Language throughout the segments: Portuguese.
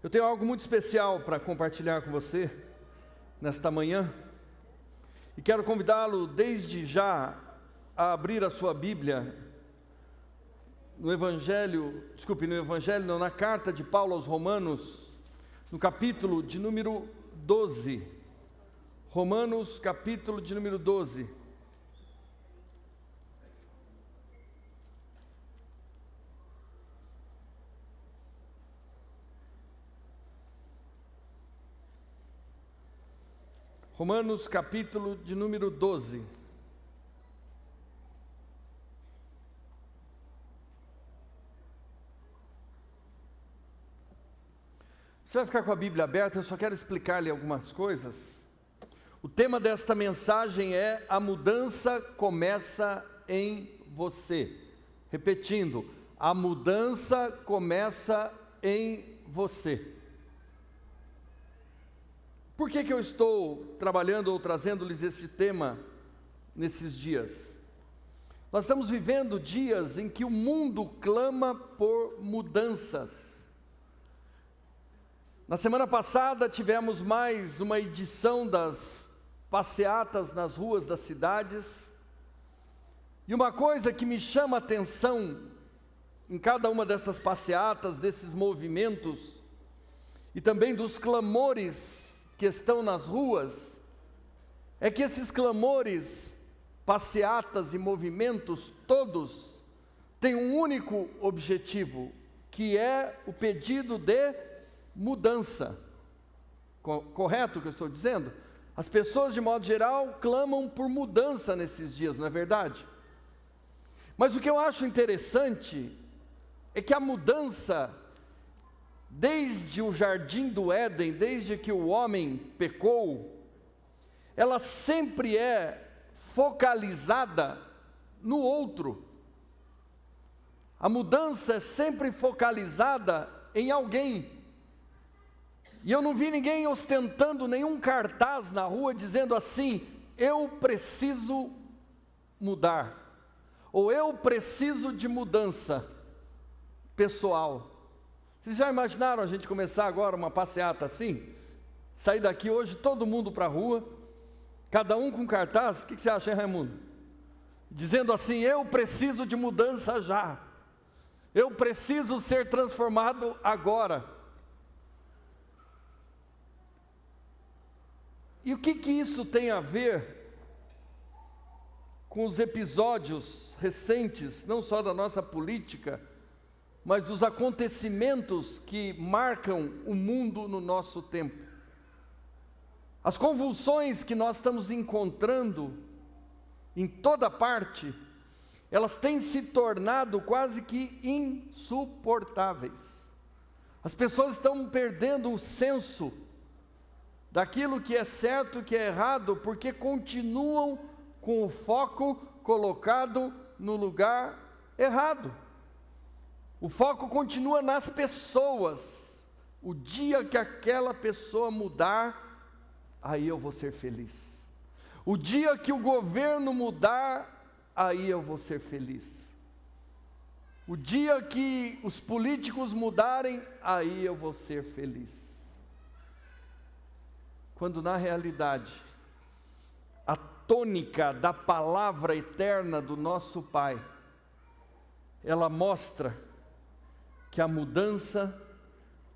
Eu tenho algo muito especial para compartilhar com você nesta manhã e quero convidá-lo desde já a abrir a sua Bíblia na carta de Paulo aos Romanos, no capítulo de número 12. Romanos, capítulo de número 12. Romanos, capítulo de número 12. Você vai ficar com a Bíblia aberta, eu só quero explicar-lhe algumas coisas. O tema desta mensagem é: a mudança começa em você. Repetindo, a mudança começa em você. Por que eu estou trabalhando ou trazendo-lhes esse tema nesses dias? Nós estamos vivendo dias em que o mundo clama por mudanças. Na semana passada tivemos mais uma edição das passeatas nas ruas das cidades. E uma coisa que me chama a atenção em cada uma dessas passeatas, desses movimentos, e também dos clamores que estão nas ruas, é que esses clamores, passeatas e movimentos, todos têm um único objetivo, que é o pedido de mudança. Correto o que eu estou dizendo? As pessoas, de modo geral, clamam por mudança nesses dias, não é verdade? Mas o que eu acho interessante é que a mudança, desde o jardim do Éden, desde que o homem pecou, ela sempre é focalizada no outro. A mudança é sempre focalizada em alguém. E eu não vi ninguém ostentando nenhum cartaz na rua dizendo assim: eu preciso mudar, ou eu preciso de mudança pessoal. Vocês já imaginaram a gente começar agora uma passeata assim? Sair daqui hoje, todo mundo para a rua, cada um com cartaz? O que você acha, hein, Raimundo? Dizendo assim: eu preciso de mudança já, eu preciso ser transformado agora. E o que isso tem a ver com os episódios recentes, não só da nossa política, mas dos acontecimentos que marcam o mundo no nosso tempo? As convulsões que nós estamos encontrando em toda parte, elas têm se tornado quase que insuportáveis. As pessoas estão perdendo o senso daquilo que é certo e que é errado, porque continuam com o foco colocado no lugar errado. O foco continua nas pessoas. O dia que aquela pessoa mudar, aí eu vou ser feliz. O dia que o governo mudar, aí eu vou ser feliz. O dia que os políticos mudarem, aí eu vou ser feliz. Quando na realidade, a tônica da palavra eterna do nosso Pai, ela mostra que a mudança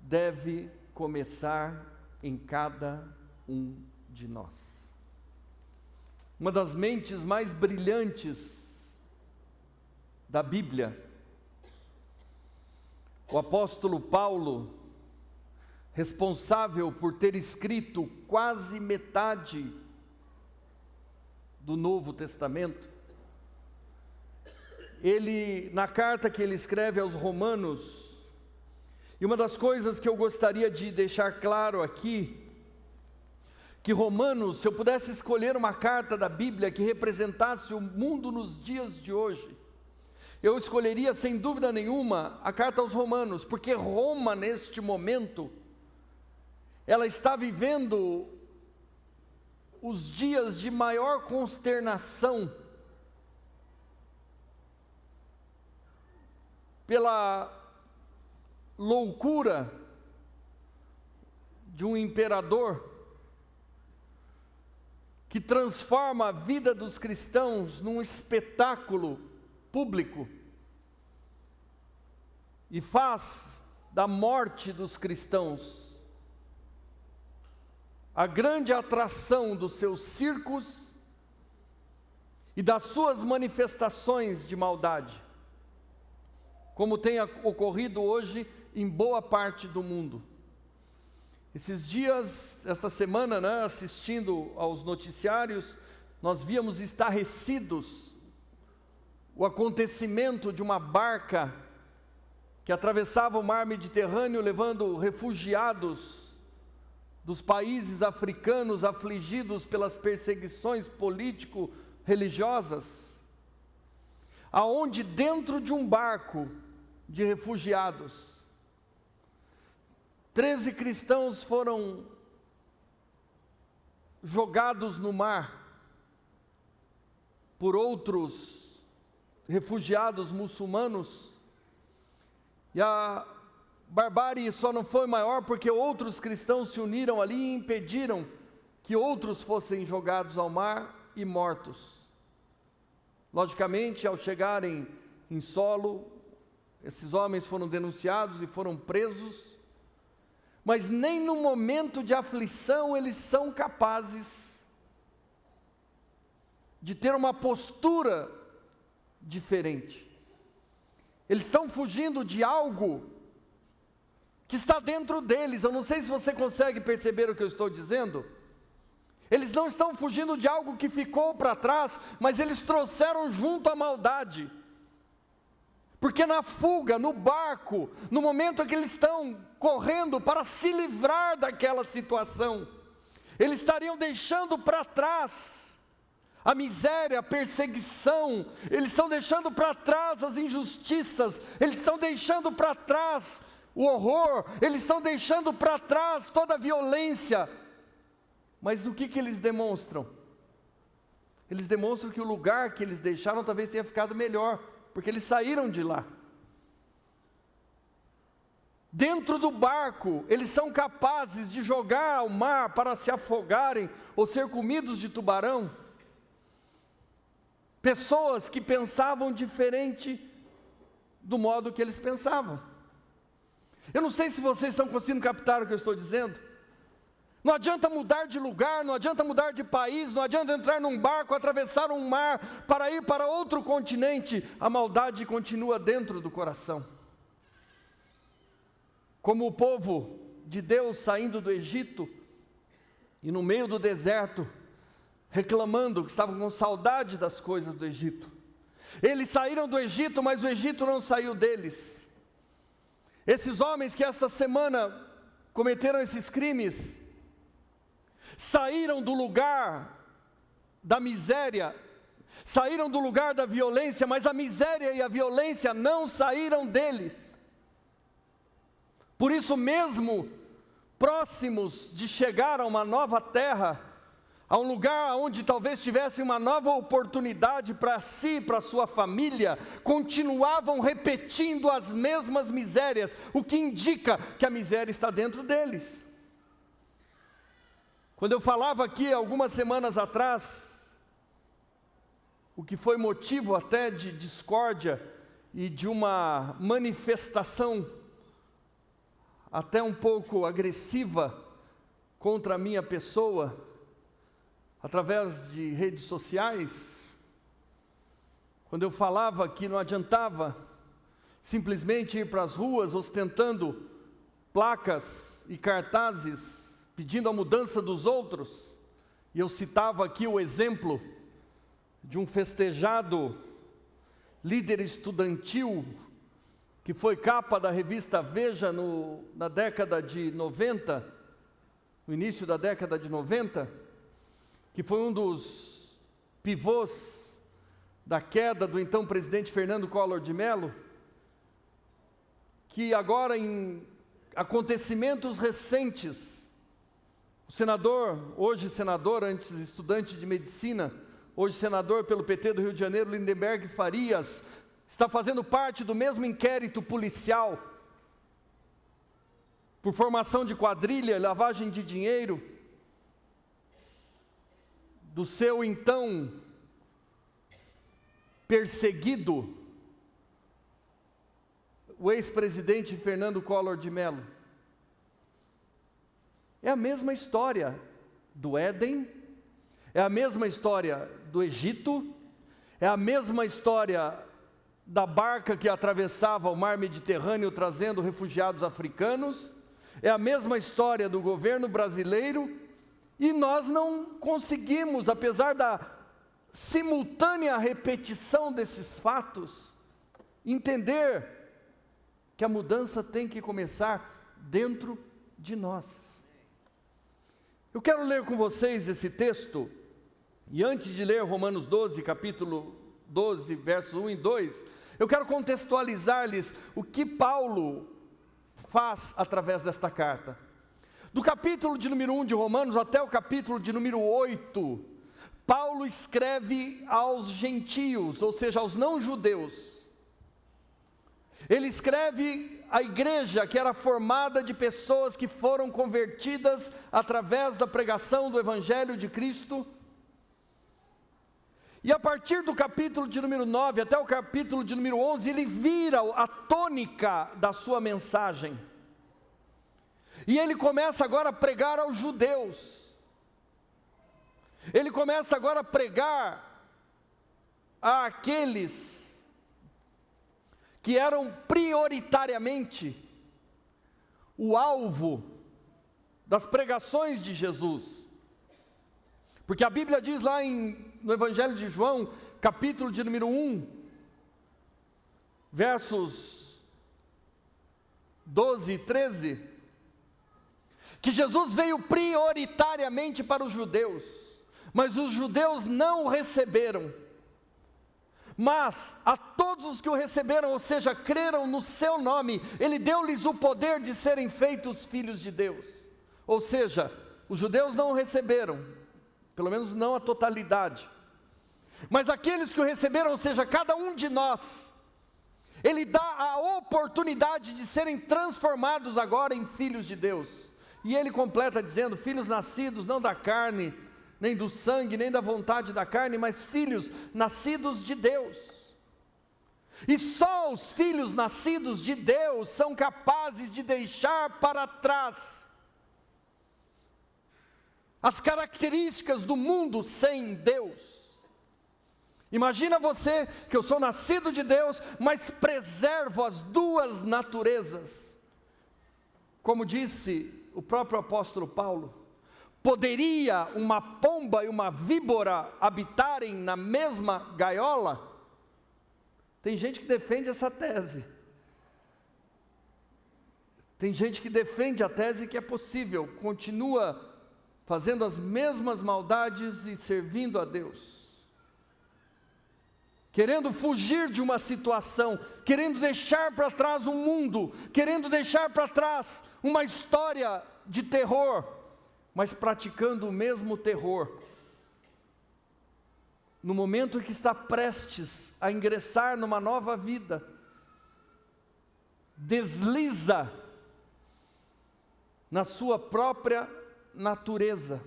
deve começar em cada um de nós. Uma das mentes mais brilhantes da Bíblia, o apóstolo Paulo, responsável por ter escrito quase metade do Novo Testamento, ele, na carta que ele escreve aos Romanos, e uma das coisas que eu gostaria de deixar claro aqui, que Romanos, se eu pudesse escolher uma carta da Bíblia que representasse o mundo nos dias de hoje, eu escolheria sem dúvida nenhuma a carta aos Romanos, porque Roma neste momento, ela está vivendo os dias de maior consternação pela loucura de um imperador que transforma a vida dos cristãos num espetáculo público e faz da morte dos cristãos a grande atração dos seus circos e das suas manifestações de maldade, como tem ocorrido hoje em boa parte do mundo. Esses dias, esta semana, assistindo aos noticiários, nós víamos estarrecidos o acontecimento de uma barca que atravessava o mar Mediterrâneo levando refugiados dos países africanos afligidos pelas perseguições político-religiosas, aonde dentro de um barco de refugiados, 13 cristãos foram jogados no mar por outros refugiados muçulmanos, e a barbárie só não foi maior porque outros cristãos se uniram ali e impediram que outros fossem jogados ao mar e mortos. Logicamente, ao chegarem em solo, esses homens foram denunciados e foram presos, mas nem no momento de aflição eles são capazes de ter uma postura diferente. Eles estão fugindo de algo que está dentro deles. Eu não sei se você consegue perceber o que eu estou dizendo. Eles não estão fugindo de algo que ficou para trás, mas eles trouxeram junto a maldade. Porque na fuga, no barco, no momento em que eles estão correndo para se livrar daquela situação, eles estariam deixando para trás a miséria, a perseguição, eles estão deixando para trás as injustiças, eles estão deixando para trás o horror, eles estão deixando para trás toda a violência. Mas o que eles demonstram? Eles demonstram que o lugar que eles deixaram talvez tenha ficado melhor, porque eles saíram de lá. Dentro do barco, eles são capazes de jogar ao mar para se afogarem ou ser comidos de tubarão. Pessoas que pensavam diferente do modo que eles pensavam. Eu não sei se vocês estão conseguindo captar o que eu estou dizendo. Não adianta mudar de lugar, não adianta mudar de país, não adianta entrar num barco, atravessar um mar para ir para outro continente. A maldade continua dentro do coração. Como o povo de Deus saindo do Egito e no meio do deserto, reclamando que estavam com saudade das coisas do Egito. Eles saíram do Egito, mas o Egito não saiu deles. Esses homens que esta semana cometeram esses crimes, saíram do lugar da miséria, saíram do lugar da violência, mas a miséria e a violência não saíram deles. Por isso mesmo, próximos de chegar a uma nova terra, a um lugar onde talvez tivessem uma nova oportunidade para si, para sua família, continuavam repetindo as mesmas misérias, o que indica que a miséria está dentro deles. Quando eu falava aqui algumas semanas atrás, o que foi motivo até de discórdia e de uma manifestação até um pouco agressiva contra a minha pessoa, através de redes sociais, quando eu falava que não adiantava simplesmente ir para as ruas ostentando placas e cartazes, pedindo a mudança dos outros, e eu citava aqui o exemplo de um festejado líder estudantil, que foi capa da revista Veja na década de 90, no início da década de 90, que foi um dos pivôs da queda do então presidente Fernando Collor de Mello, que agora em acontecimentos recentes, o senador, hoje senador, antes estudante de medicina, hoje senador pelo PT do Rio de Janeiro, Lindenberg Farias, está fazendo parte do mesmo inquérito policial por formação de quadrilha, lavagem de dinheiro, do seu então perseguido, o ex-presidente Fernando Collor de Mello. É a mesma história do Éden, é a mesma história do Egito, é a mesma história da barca que atravessava o mar Mediterrâneo trazendo refugiados africanos, é a mesma história do governo brasileiro, e nós não conseguimos, apesar da simultânea repetição desses fatos, entender que a mudança tem que começar dentro de nós. Eu quero ler com vocês esse texto, e antes de ler Romanos 12, capítulo 12, versos 1 e 2, eu quero contextualizar-lhes o que Paulo faz através desta carta. Do capítulo de número 1 de Romanos até o capítulo de número 8, Paulo escreve aos gentios, ou seja, aos não-judeus. Ele escreve à igreja que era formada de pessoas que foram convertidas através da pregação do Evangelho de Cristo. E a partir do capítulo de número 9 até o capítulo de número 11, ele vira a tônica da sua mensagem. E ele começa agora a pregar aos judeus. Ele começa agora a pregar àqueles que eram prioritariamente o alvo das pregações de Jesus. Porque a Bíblia diz lá no Evangelho de João, capítulo de número 1, versos 12 e 13, que Jesus veio prioritariamente para os judeus, mas os judeus não o receberam. Mas a todos os que o receberam, ou seja, creram no seu nome, ele deu-lhes o poder de serem feitos filhos de Deus. Ou seja, os judeus não o receberam, pelo menos não a totalidade. Mas aqueles que o receberam, ou seja, cada um de nós, ele dá a oportunidade de serem transformados agora em filhos de Deus. E ele completa dizendo: filhos nascidos não da carne, nem do sangue, nem da vontade da carne, mas filhos nascidos de Deus. E só os filhos nascidos de Deus são capazes de deixar para trás as características do mundo sem Deus. Imagina você que eu sou nascido de Deus, mas preservo as duas naturezas. Como disse o próprio apóstolo Paulo, poderia uma pomba e uma víbora habitarem na mesma gaiola? Tem gente que defende essa tese. Tem gente que defende a tese que é possível, continua fazendo as mesmas maldades e servindo a Deus. Querendo fugir de uma situação, querendo deixar para trás um mundo, querendo deixar para trás uma história de terror, mas praticando o mesmo terror. No momento em que está prestes a ingressar numa nova vida, desliza na sua própria natureza.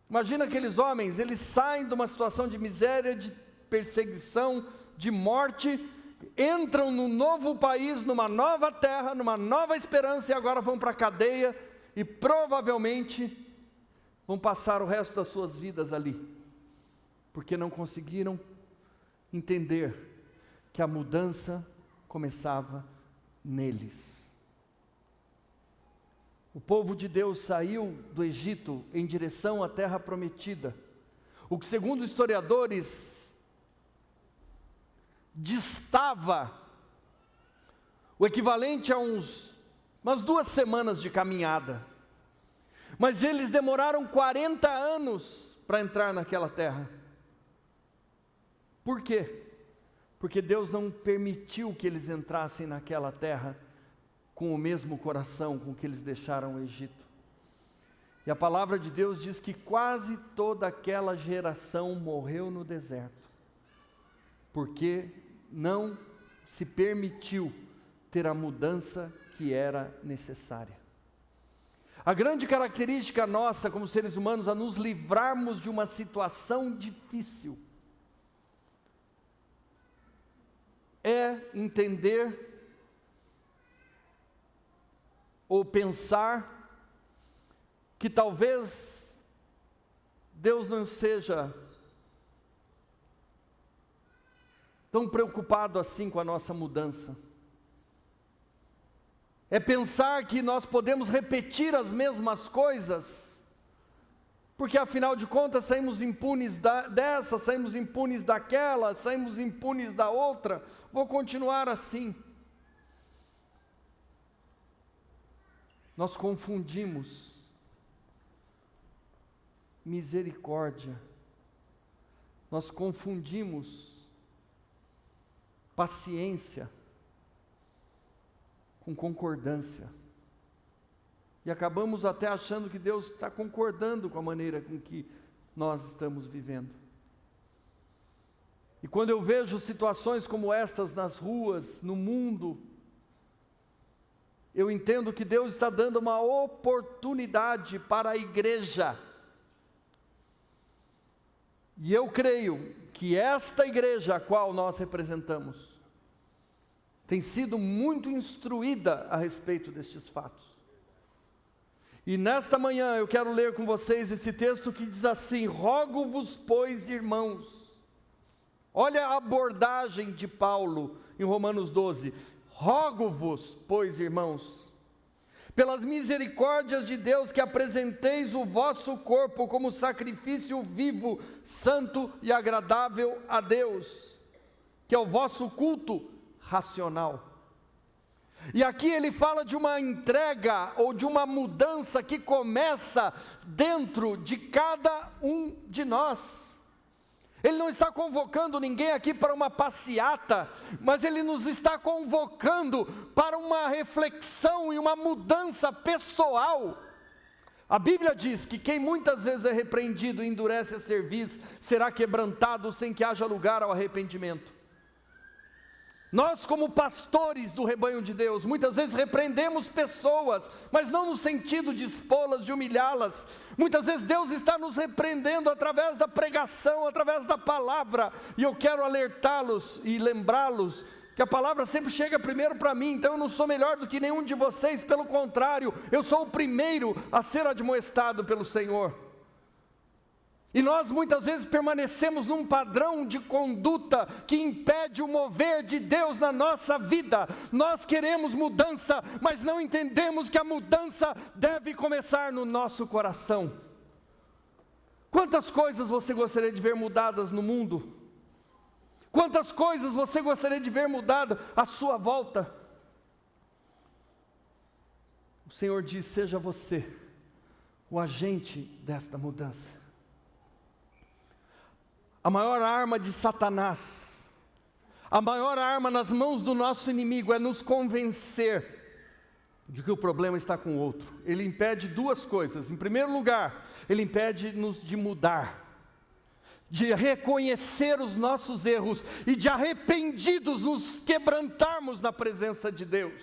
Imagina aqueles homens, eles saem de uma situação de miséria, de perseguição, de morte, entram num novo país, numa nova terra, numa nova esperança, e agora vão para a cadeia, e provavelmente vão passar o resto das suas vidas ali, porque não conseguiram entender que a mudança começava neles. O povo de Deus saiu do Egito em direção à terra prometida, o que, segundo historiadores, distava o equivalente a umas 2 semanas de caminhada. Mas eles demoraram 40 anos para entrar naquela terra. Por quê? Porque Deus não permitiu que eles entrassem naquela terra com o mesmo coração com que eles deixaram o Egito. E a palavra de Deus diz que quase toda aquela geração morreu no deserto, porque não se permitiu ter a mudança que era necessária. A grande característica nossa como seres humanos a nos livrarmos de uma situação difícil é entender ou pensar que talvez Deus não seja tão preocupado assim com a nossa mudança. É pensar que nós podemos repetir as mesmas coisas, porque afinal de contas saímos impunes dessa, saímos impunes daquela, saímos impunes da outra, vou continuar assim. Nós confundimos misericórdia, nós confundimos paciência com concordância, e acabamos até achando que Deus está concordando com a maneira com que nós estamos vivendo. E quando eu vejo situações como estas nas ruas, no mundo, eu entendo que Deus está dando uma oportunidade para a igreja, e eu creio que esta igreja a qual nós representamos tem sido muito instruída a respeito destes fatos. E nesta manhã eu quero ler com vocês esse texto que diz assim: rogo-vos, pois, irmãos. Olha a abordagem de Paulo em Romanos 12. Rogo-vos, pois, irmãos, pelas misericórdias de Deus, que apresenteis o vosso corpo como sacrifício vivo, santo e agradável a Deus, que é o vosso culto racional. E aqui ele fala de uma entrega ou de uma mudança que começa dentro de cada um de nós. Ele não está convocando ninguém aqui para uma passeata, mas ele nos está convocando para uma reflexão e uma mudança pessoal. A Bíblia diz que quem muitas vezes é repreendido e endurece a cerviz será quebrantado sem que haja lugar ao arrependimento. Nós, como pastores do rebanho de Deus, muitas vezes repreendemos pessoas, mas não no sentido de expô-las, de humilhá-las. Muitas vezes Deus está nos repreendendo através da pregação, através da palavra, e eu quero alertá-los e lembrá-los que a palavra sempre chega primeiro para mim, então eu não sou melhor do que nenhum de vocês, pelo contrário, eu sou o primeiro a ser admoestado pelo Senhor. E nós muitas vezes permanecemos num padrão de conduta que impede o mover de Deus na nossa vida. Nós queremos mudança, mas não entendemos que a mudança deve começar no nosso coração. Quantas coisas você gostaria de ver mudadas no mundo? Quantas coisas você gostaria de ver mudadas à sua volta? O Senhor diz: seja você o agente desta mudança. A maior arma de Satanás, a maior arma nas mãos do nosso inimigo é nos convencer de que o problema está com o outro. Ele impede duas coisas. Em primeiro lugar, ele impede-nos de mudar, de reconhecer os nossos erros e de arrependidos nos quebrantarmos na presença de Deus.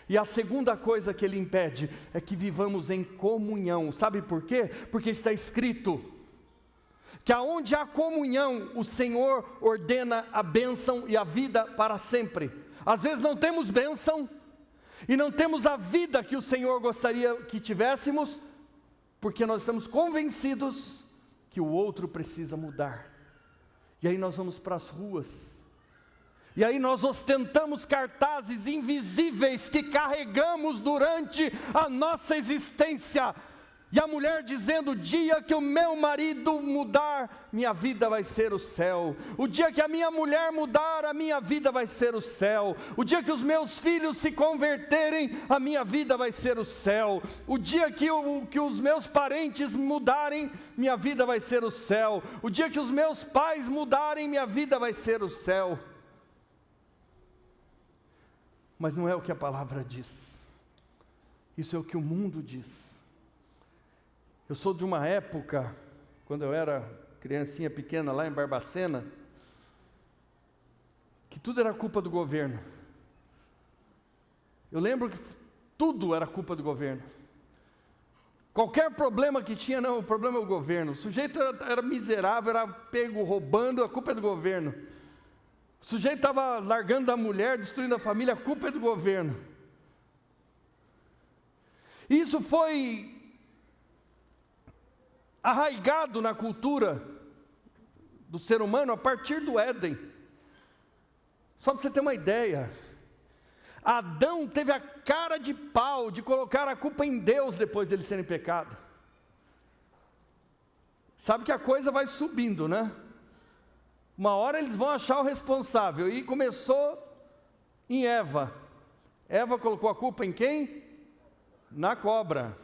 E a segunda coisa que ele impede é que vivamos em comunhão. Sabe por quê? Porque está escrito que aonde há comunhão, o Senhor ordena a bênção e a vida para sempre. Às vezes não temos bênção e não temos a vida que o Senhor gostaria que tivéssemos, porque nós estamos convencidos que o outro precisa mudar. E aí nós vamos para as ruas, e aí nós ostentamos cartazes invisíveis que carregamos durante a nossa existência. E a mulher dizendo: o dia que o meu marido mudar, minha vida vai ser o céu. O dia que a minha mulher mudar, a minha vida vai ser o céu. O dia que os meus filhos se converterem, a minha vida vai ser o céu. O dia que os meus parentes mudarem, minha vida vai ser o céu. O dia que os meus pais mudarem, minha vida vai ser o céu. Mas não é o que a palavra diz. Isso é o que o mundo diz. Eu sou de uma época, quando eu era criancinha pequena lá em Barbacena, que tudo era culpa do governo. Eu lembro que tudo era culpa do governo. Qualquer problema que tinha, não, o problema é o governo. O sujeito era miserável, era pego roubando, a culpa é do governo. O sujeito estava largando a mulher, destruindo a família, a culpa é do governo. Isso foi arraigado na cultura do ser humano a partir do Éden. Só para você ter uma ideia, Adão teve a cara de pau de colocar a culpa em Deus depois dele ser em pecado. Sabe que a coisa vai subindo, né? Uma hora eles vão achar o responsável, e começou em Eva. Eva colocou a culpa em quem? Na cobra.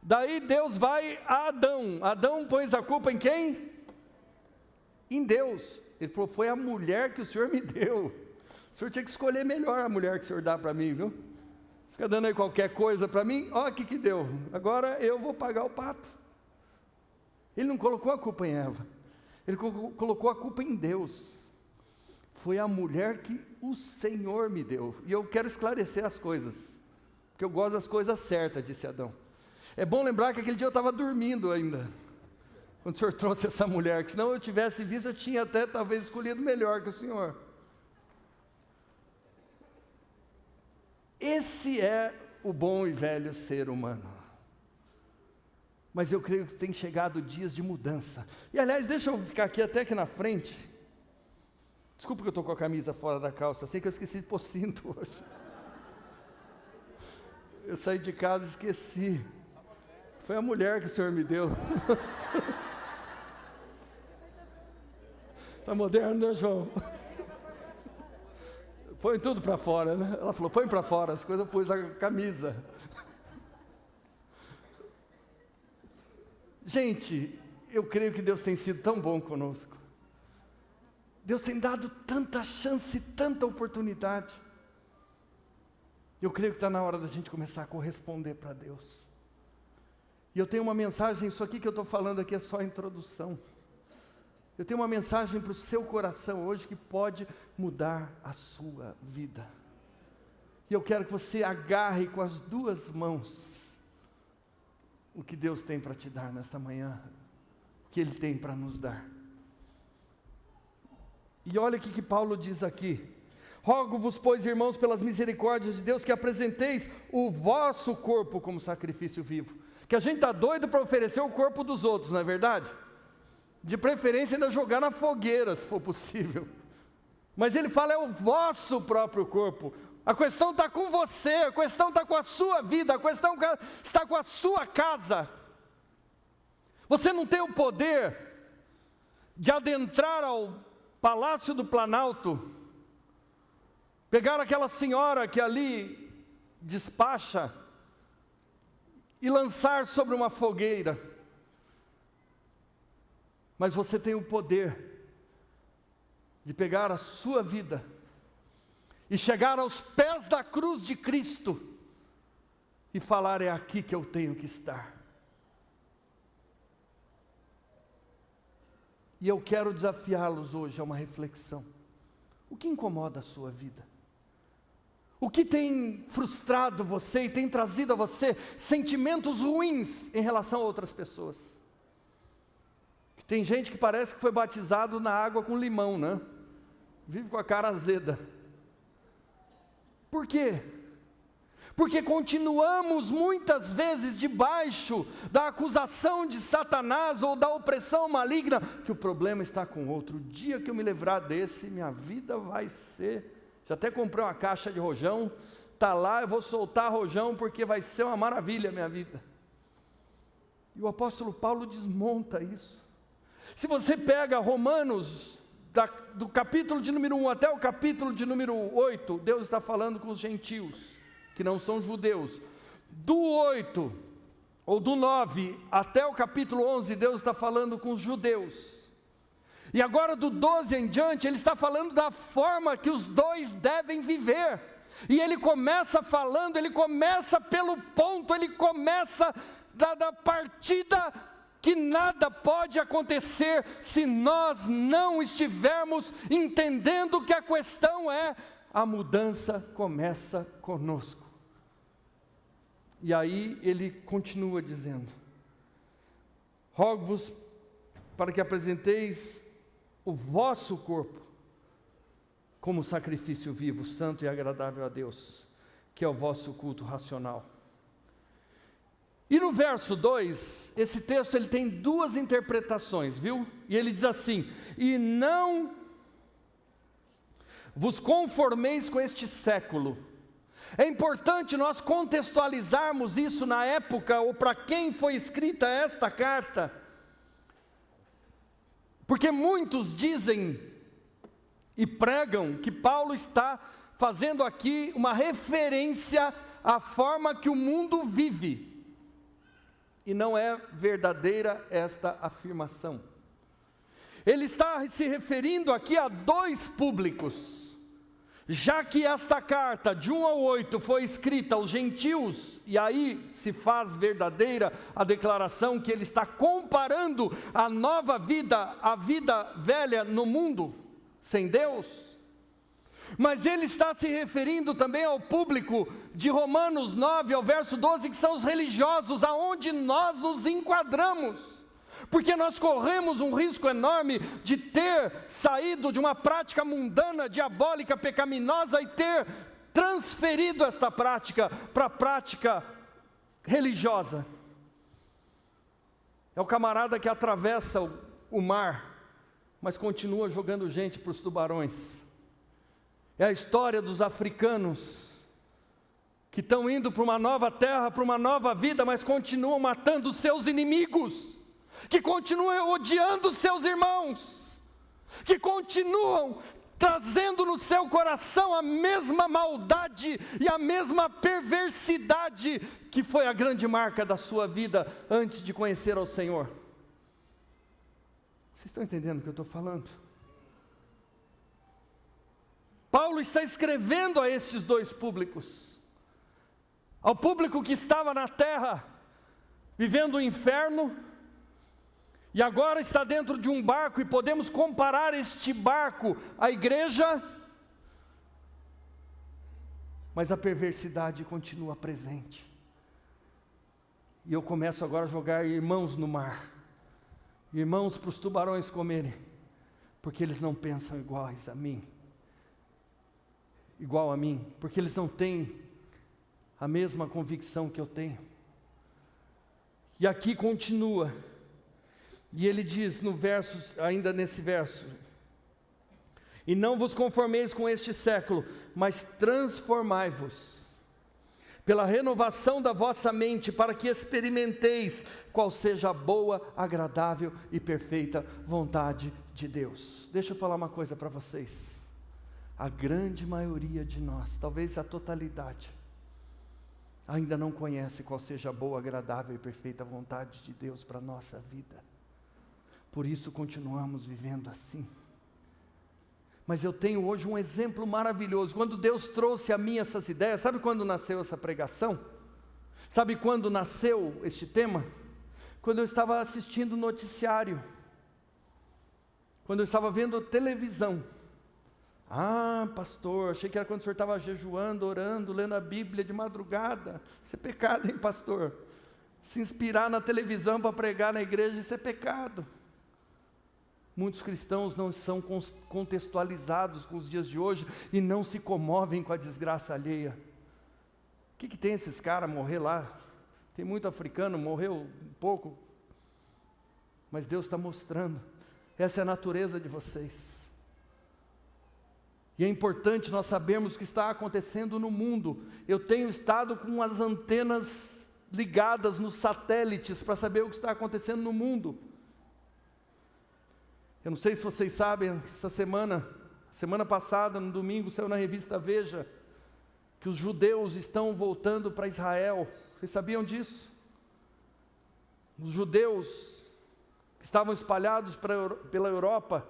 Daí Deus vai a Adão. Adão pôs a culpa em quem? Em Deus. Ele falou, foi a mulher que o Senhor me deu. O Senhor tinha que escolher melhor a mulher que o Senhor dá para mim, viu? Fica dando aí qualquer coisa para mim, ó, o que deu? Agora eu vou pagar o pato. Ele não colocou a culpa em Eva. Ele colocou a culpa em Deus. Foi a mulher que o Senhor me deu. E eu quero esclarecer as coisas, porque eu gosto das coisas certas, disse Adão. É bom lembrar que aquele dia eu estava dormindo ainda, quando o Senhor trouxe essa mulher, que senão eu tivesse visto, eu tinha até talvez escolhido melhor que o Senhor. Esse é o bom e velho ser humano. Mas eu creio que tem chegado dias de mudança. E aliás, deixa eu ficar até aqui na frente. Desculpa que eu estou com a camisa fora da calça, sei que eu esqueci de pôr cinto hoje. Eu saí de casa e esqueci. Foi a mulher que o Senhor me deu. Está moderno, né, João? Põe tudo para fora, né? Ela falou, põe para fora as coisas, eu pus a camisa. Gente, eu creio que Deus tem sido tão bom conosco. Deus tem dado tanta chance, tanta oportunidade. Eu creio que está na hora da gente começar a corresponder para Deus. E eu tenho uma mensagem, isso aqui que eu estou falando aqui é só a introdução. Eu tenho uma mensagem para o seu coração hoje que pode mudar a sua vida. E eu quero que você agarre com as duas mãos o que Deus tem para te dar nesta manhã, o que Ele tem para nos dar. E olha o que Paulo diz aqui. Rogo-vos, pois, irmãos, pelas misericórdias de Deus, que apresenteis o vosso corpo como sacrifício vivo. Que a gente está doido para oferecer o corpo dos outros, não é verdade? De preferência ainda jogar na fogueira, se for possível. Mas ele fala, é o vosso próprio corpo. A questão está com você, a questão está com a sua vida, a questão está com a sua casa. Você não tem o poder de adentrar ao Palácio do Planalto, pegar aquela senhora que ali despacha e lançar sobre uma fogueira. Mas você tem o poder de pegar a sua vida e chegar aos pés da cruz de Cristo e falar, é aqui que eu tenho que estar. E eu quero desafiá-los hoje a uma reflexão. O que incomoda a sua vida? O que tem frustrado você e tem trazido a você sentimentos ruins em relação a outras pessoas? Tem gente que parece que foi batizado na água com limão, né? Vive com a cara azeda. Por quê? Porque continuamos muitas vezes debaixo da acusação de Satanás ou da opressão maligna, que o problema está com outro. O dia que eu me livrar desse, minha vida vai ser... Já até comprei uma caixa de rojão, está lá, eu vou soltar rojão porque vai ser uma maravilha a minha vida. E o apóstolo Paulo desmonta isso. Se você pega Romanos, do capítulo de número 1 até o capítulo de número 8, Deus está falando com os gentios, que não são judeus. Do 8, ou do 9 até o capítulo 11, Deus está falando com os judeus. E agora do 12 em diante, Ele está falando da forma que os dois devem viver. E Ele começa falando, Ele começa pelo ponto, Ele começa da partida que nada pode acontecer se nós não estivermos entendendo que a questão é a mudança começa conosco. E aí ele continua dizendo: rogo-vos para que apresenteis o vosso corpo como sacrifício vivo, santo e agradável a Deus, que é o vosso culto racional. E no verso 2, esse texto ele tem duas interpretações, viu? E ele diz assim: e não vos conformeis com este século. É importante nós contextualizarmos isso na época, ou para quem foi escrita esta carta, porque muitos dizem e pregam que Paulo está fazendo aqui uma referência à forma que o mundo vive, e não é verdadeira esta afirmação. Ele está se referindo aqui a dois públicos. Já que esta carta, de 1 ao 8, foi escrita aos gentios, e aí se faz verdadeira a declaração que ele está comparando a nova vida, a vida velha no mundo, sem Deus. Mas ele está se referindo também ao público de Romanos 9, ao verso 12, que são os religiosos, aonde nós nos enquadramos. Porque nós corremos um risco enorme de ter saído de uma prática mundana, diabólica, pecaminosa e ter transferido esta prática para a prática religiosa. É o camarada que atravessa o mar, mas continua jogando gente para os tubarões. É a história dos africanos que estão indo para uma nova terra, para uma nova vida, mas continuam matando seus inimigos, que continuam odiando seus irmãos, que continuam trazendo no seu coração a mesma maldade e a mesma perversidade que foi a grande marca da sua vida antes de conhecer ao Senhor. Vocês estão entendendo o que eu estou falando? Paulo está escrevendo a esses dois públicos, ao público que estava na terra, vivendo o inferno, e agora está dentro de um barco, e podemos comparar este barco à igreja, mas a perversidade continua presente. E eu começo agora a jogar irmãos no mar, irmãos para os tubarões comerem, porque eles não pensam igual a mim, porque eles não têm a mesma convicção que eu tenho. E aqui continua. E ele diz no verso, ainda nesse verso: e não vos conformeis com este século, mas transformai-vos pela renovação da vossa mente, para que experimenteis qual seja a boa, agradável e perfeita vontade de Deus. Deixa eu falar uma coisa para vocês. A grande maioria de nós, talvez a totalidade, ainda não conhece qual seja a boa, agradável e perfeita vontade de Deus para a nossa vida. Por isso continuamos vivendo assim. Mas eu tenho hoje um exemplo maravilhoso. Quando Deus trouxe a mim essas ideias, sabe quando nasceu essa pregação? Sabe quando nasceu este tema? Quando eu estava assistindo o noticiário, quando eu estava vendo televisão. Ah, pastor, achei que era quando o senhor estava jejuando, orando, lendo a Bíblia de madrugada. Isso é pecado, hein, pastor? Se inspirar na televisão para pregar na igreja, isso é pecado. Muitos cristãos não são contextualizados com os dias de hoje e não se comovem com a desgraça alheia. O que tem esses caras morrer lá? Tem muito africano, morreu um pouco. Mas Deus está mostrando, essa é a natureza de vocês. E é importante nós sabermos o que está acontecendo no mundo. Eu tenho estado com as antenas ligadas nos satélites para saber o que está acontecendo no mundo. Eu não sei se vocês sabem, semana passada, no domingo, saiu na revista Veja, que os judeus estão voltando para Israel. Vocês sabiam disso? Os judeus que estavam espalhados pela Europa,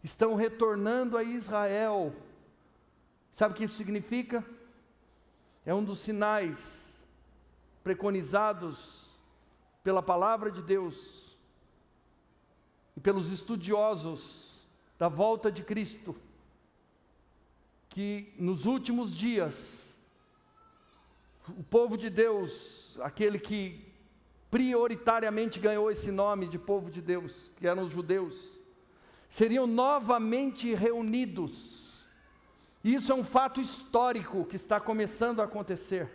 estão retornando a Israel. Sabe o que isso significa? É um dos sinais preconizados pela palavra de Deus e pelos estudiosos da volta de Cristo, que nos últimos dias, o povo de Deus, aquele que prioritariamente ganhou esse nome de povo de Deus, que eram os judeus, seriam novamente reunidos. E isso é um fato histórico que está começando a acontecer.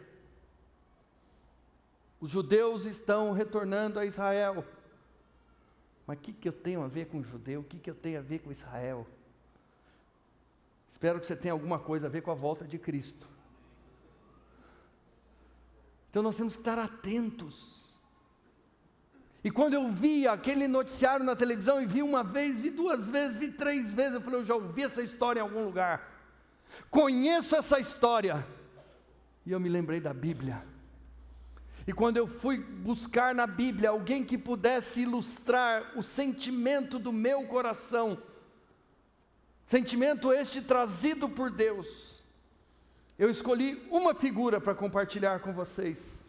Os judeus estão retornando a Israel. Mas o que eu tenho a ver com o judeu? O que eu tenho a ver com Israel? Espero que você tenha alguma coisa a ver com a volta de Cristo. Então nós temos que estar atentos. E quando eu vi aquele noticiário na televisão, e vi uma vez, vi duas vezes, vi três vezes, eu falei, eu já ouvi essa história em algum lugar. Conheço essa história. E eu me lembrei da Bíblia. E quando eu fui buscar na Bíblia alguém que pudesse ilustrar o sentimento do meu coração, sentimento este trazido por Deus, eu escolhi uma figura para compartilhar com vocês.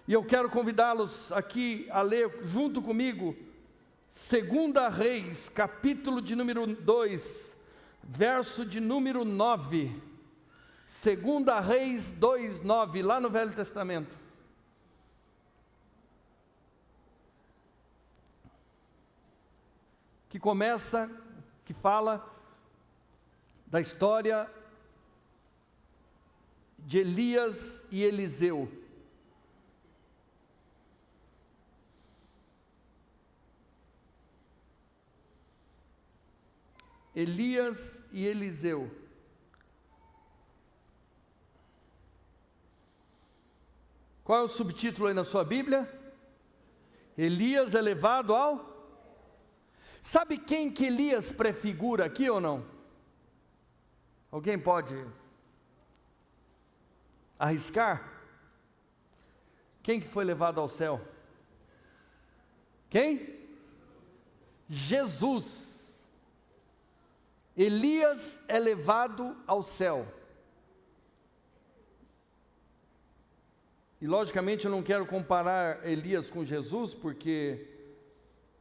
E eu quero convidá-los aqui a ler junto comigo 2 Reis, capítulo de número 2, verso de número 9. 2 Reis 2, 9, lá no Velho Testamento. Que fala da história de Elias e Eliseu. Elias e Eliseu. Qual é o subtítulo aí na sua Bíblia? Elias é levado ao... Sabe quem que Elias prefigura aqui ou não? Alguém pode arriscar? Quem que foi levado ao céu? Quem? Jesus. Elias é levado ao céu. E logicamente eu não quero comparar Elias com Jesus, porque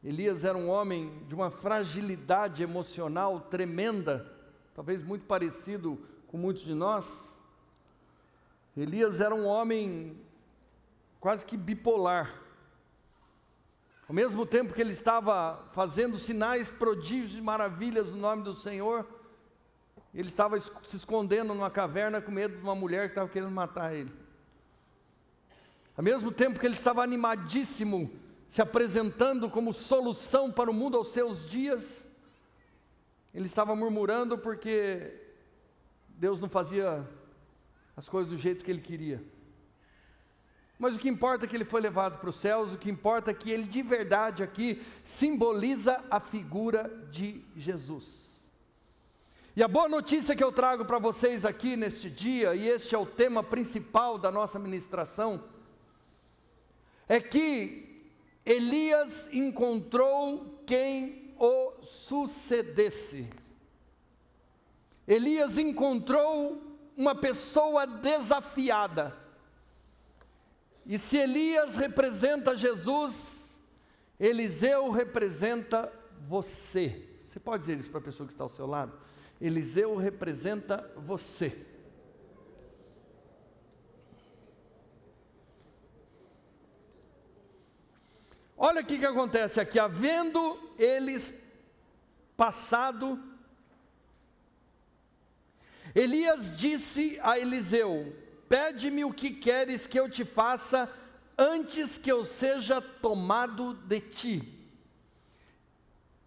Elias era um homem de uma fragilidade emocional tremenda, talvez muito parecido com muitos de nós. Elias era um homem quase que bipolar. Ao mesmo tempo que ele estava fazendo sinais, prodígios e maravilhas no nome do Senhor, ele estava se escondendo numa caverna com medo de uma mulher que estava querendo matar ele. Ao mesmo tempo que ele estava animadíssimo, se apresentando como solução para o mundo aos seus dias, ele estava murmurando porque Deus não fazia as coisas do jeito que ele queria. Mas o que importa é que ele foi levado para os céus, o que importa é que ele de verdade aqui simboliza a figura de Jesus. E a boa notícia que eu trago para vocês aqui neste dia, e este é o tema principal da nossa ministração, é que Elias encontrou quem o sucedesse. Elias encontrou uma pessoa desafiada. E se Elias representa Jesus, Eliseu representa você. Você pode dizer isso para a pessoa que está ao seu lado? Eliseu representa você. Olha o que acontece aqui. Havendo eles passado, Elias disse a Eliseu: pede-me o que queres que eu te faça antes que eu seja tomado de ti.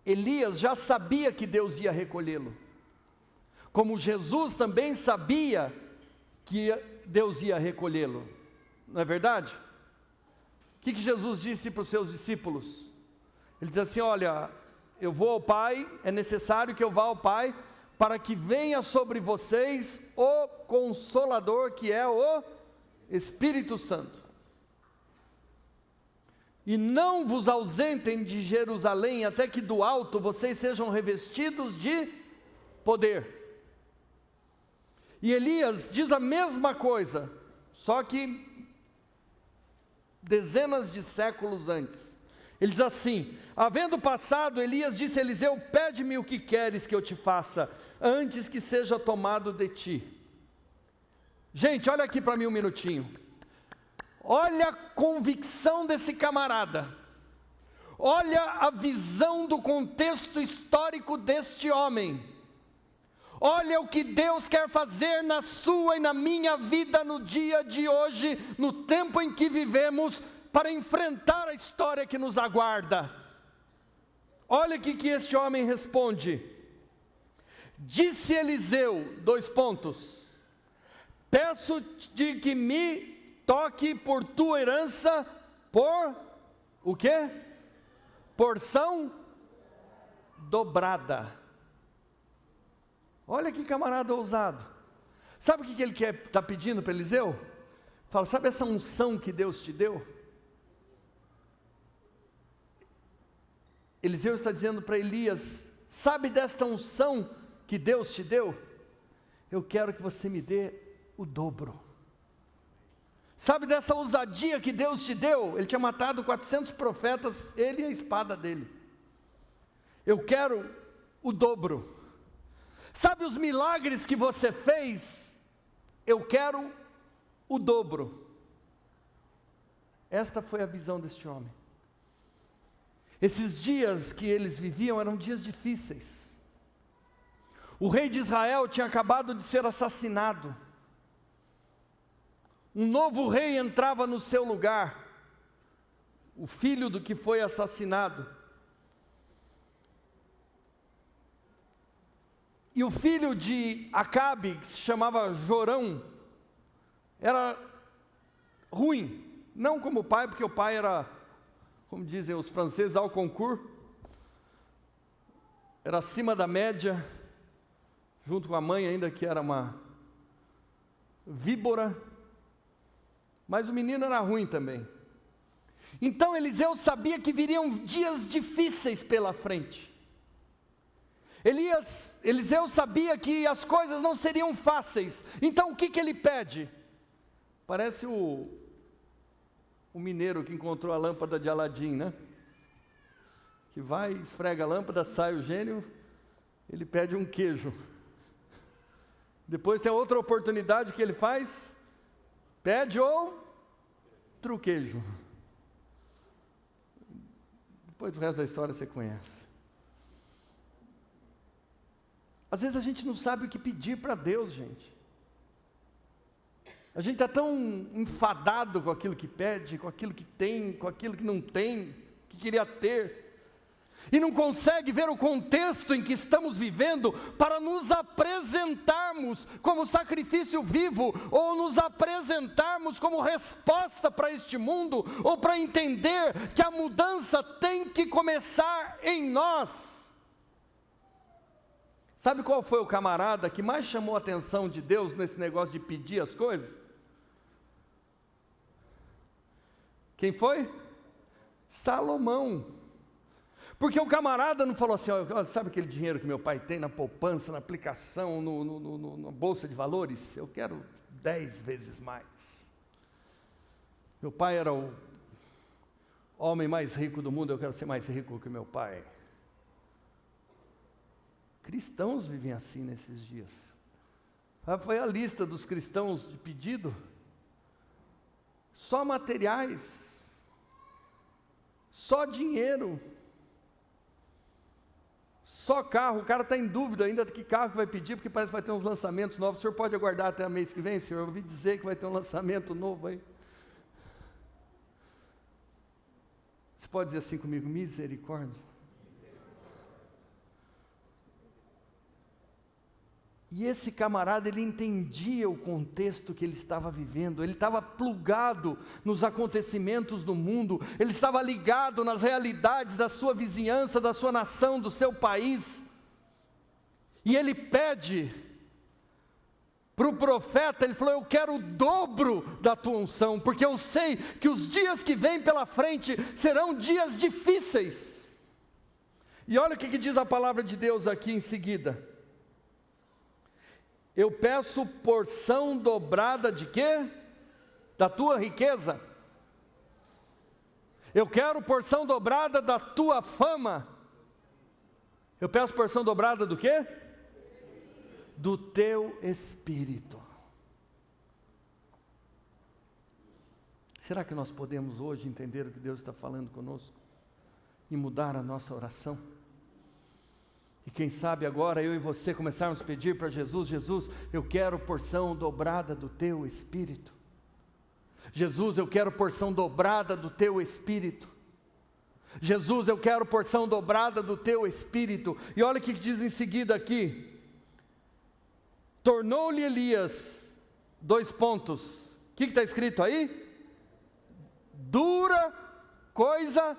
Elias já sabia que Deus ia recolhê-lo, como Jesus também sabia que Deus ia recolhê-lo, não é verdade? O que Jesus disse para os seus discípulos? Ele diz assim: olha, eu vou ao Pai, é necessário que eu vá ao Pai, para que venha sobre vocês o Consolador, que é o Espírito Santo. E não vos ausentem de Jerusalém, até que do alto vocês sejam revestidos de poder. E Elias diz a mesma coisa, só que dezenas de séculos antes. Ele diz assim: havendo passado, Elias disse a Eliseu: pede-me o que queres que eu te faça, antes que seja tomado de ti. Gente, olha aqui para mim um minutinho. Olha a convicção desse camarada. Olha a visão do contexto histórico deste homem. Olha o que Deus quer fazer na sua e na minha vida no dia de hoje, no tempo em que vivemos, para enfrentar a história que nos aguarda. Olha o que este homem responde. Disse Eliseu, peço-te que me toque por tua herança, por o quê? Porção dobrada. Olha que camarada ousado. Sabe o que ele está pedindo para Eliseu? Fala, sabe essa unção que Deus te deu? Eliseu está dizendo para Elias, sabe desta unção que Deus te deu? Eu quero que você me dê o dobro. Sabe dessa ousadia que Deus te deu? Ele tinha matado 400 profetas, ele e a espada dele. Eu quero o dobro. Sabe os milagres que você fez? Eu quero o dobro. Esta foi a visão deste homem. Esses dias que eles viviam eram dias difíceis. O rei de Israel tinha acabado de ser assassinado. Um novo rei entrava no seu lugar, o filho do que foi assassinado. E o filho de Acabe, que se chamava Jorão, era ruim, não como o pai, porque o pai era, como dizem os franceses, au concours, era acima da média, junto com a mãe ainda, que era uma víbora, mas o menino era ruim também. Então Eliseu sabia que viriam dias difíceis pela frente. Eliseu sabia que as coisas não seriam fáceis. Então o que ele pede? Parece o mineiro que encontrou a lâmpada de Aladim, né? Que vai, esfrega a lâmpada, sai o gênio, ele pede um queijo. Depois tem outra oportunidade que ele faz, pede outro queijo. Depois o resto da história você conhece. Às vezes a gente não sabe o que pedir para Deus, gente. A gente está tão enfadado com aquilo que pede, com aquilo que tem, com aquilo que não tem, que queria ter, e não consegue ver o contexto em que estamos vivendo para nos apresentarmos como sacrifício vivo, ou nos apresentarmos como resposta para este mundo, ou para entender que a mudança tem que começar em nós. Sabe qual foi o camarada que mais chamou a atenção de Deus nesse negócio de pedir as coisas? Quem foi? Salomão. Porque o camarada não falou assim, ó, sabe aquele dinheiro que meu pai tem na poupança, na aplicação, na bolsa de valores? Eu quero 10 vezes mais. Meu pai era o homem mais rico do mundo, eu quero ser mais rico que meu pai. Cristãos vivem assim nesses dias. Foi a lista dos cristãos de pedido. Só materiais. Só dinheiro. Só carro. O cara está em dúvida ainda de que carro que vai pedir, porque parece que vai ter uns lançamentos novos. O senhor pode aguardar até o mês que vem, senhor? Eu ouvi dizer que vai ter um lançamento novo aí. Você pode dizer assim comigo? Misericórdia. E esse camarada, ele entendia o contexto que ele estava vivendo, ele estava plugado nos acontecimentos do mundo, ele estava ligado nas realidades da sua vizinhança, da sua nação, do seu país. E ele pede para o profeta, ele falou, eu quero o dobro da tua unção, porque eu sei que os dias que vêm pela frente serão dias difíceis. E olha o que diz a palavra de Deus aqui em seguida. Eu peço porção dobrada de quê? Da tua riqueza. Eu quero porção dobrada da tua fama. Eu peço porção dobrada do quê? Do teu Espírito. Será que nós podemos hoje entender o que Deus está falando conosco? E mudar a nossa oração? E quem sabe agora eu e você começarmos a pedir para Jesus: Jesus, eu quero porção dobrada do teu Espírito. Jesus, eu quero porção dobrada do teu Espírito. Jesus, eu quero porção dobrada do teu Espírito. E olha o que diz em seguida aqui. Tornou-lhe Elias, 2 pontos. O que está escrito aí? Dura coisa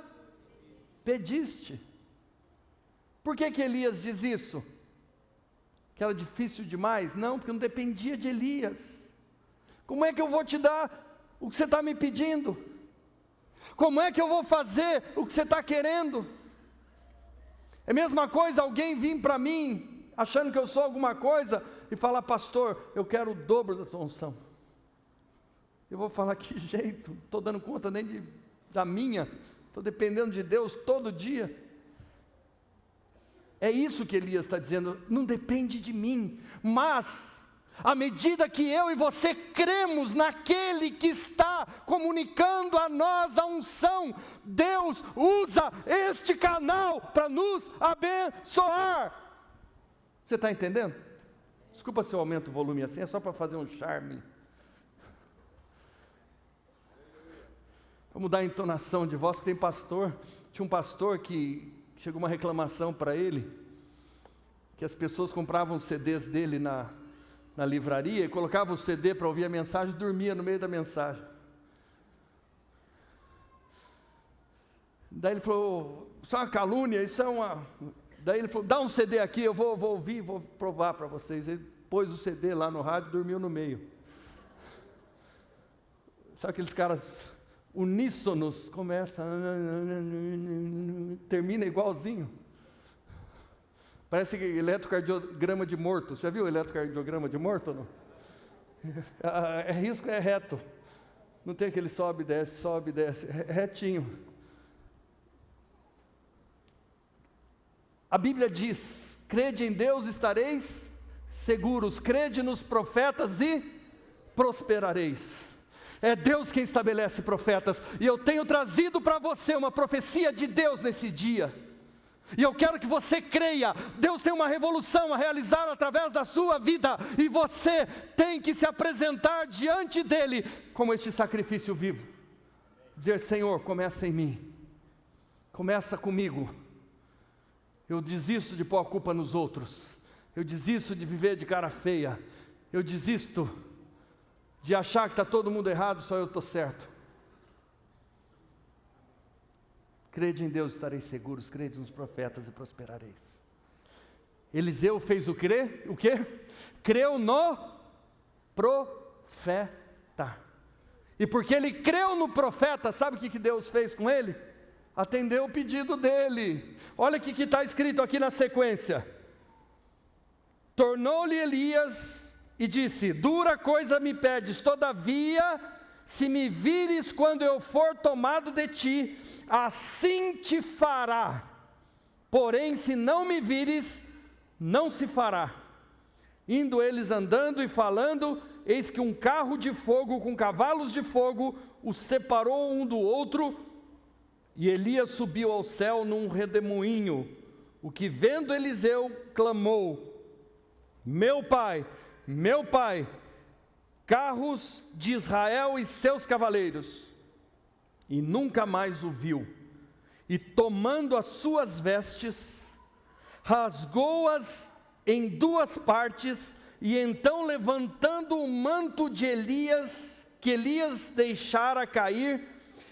pediste. Por que Elias diz isso? Que era difícil demais? Não, porque não dependia de Elias. Como é que eu vou te dar o que você está me pedindo? Como é que eu vou fazer o que você está querendo? É a mesma coisa alguém vir para mim, achando que eu sou alguma coisa, e falar: pastor, eu quero o dobro da tua unção. Eu vou falar: que jeito, não estou dando conta nem da minha, estou dependendo de Deus todo dia. É isso que Elias está dizendo: não depende de mim, mas à medida que eu e você cremos naquele que está comunicando a nós a unção, Deus usa este canal para nos abençoar. Você está entendendo? Desculpa se eu aumento o volume assim, é só para fazer um charme. Vamos mudar a entonação de voz, que tem pastor. Tinha um pastor que chegou uma reclamação para ele, que as pessoas compravam os CDs dele na livraria, e colocava o CD para ouvir a mensagem e dormia no meio da mensagem. Daí ele falou: isso é uma calúnia, isso é uma... Daí ele falou: dá um CD aqui, eu vou ouvir, vou provar para vocês. Ele pôs o CD lá no rádio e dormiu no meio. Sabe aqueles caras uníssonos, começa, termina igualzinho. Parece eletrocardiograma de morto. Você já viu o eletrocardiograma de morto ou não? É risco, é reto. Não tem aquele sobe e desce, é retinho. A Bíblia diz: crede em Deus, estareis seguros. Crede nos profetas e prosperareis. É Deus quem estabelece profetas. E eu tenho trazido para você uma profecia de Deus nesse dia. E eu quero que você creia. Deus tem uma revolução a realizar através da sua vida, e você tem que se apresentar diante dele como este sacrifício vivo. Dizer: Senhor, começa em mim, começa comigo. Eu desisto de pôr a culpa nos outros, eu desisto de viver de cara feia, eu desisto de achar que está todo mundo errado, só eu estou certo. Crede em Deus, estareis seguros. Crede nos profetas e prosperareis. Eliseu fez o quê? Creu no profeta. E porque ele creu no profeta, sabe o que Deus fez com ele? Atendeu o pedido dele. Olha o que está escrito aqui na sequência. Tornou-lhe Elias e disse: dura coisa me pedes, todavia, se me vires quando eu for tomado de ti, assim te fará. Porém, se não me vires, não se fará. Indo eles andando e falando, eis que um carro de fogo com cavalos de fogo os separou um do outro, e Elias subiu ao céu num redemoinho. O que vendo Eliseu, clamou: meu pai, carros de Israel e seus cavaleiros. E nunca mais o viu. E tomando as suas vestes, rasgou-as em 2 partes, e então levantando o manto de Elias, que Elias deixara cair,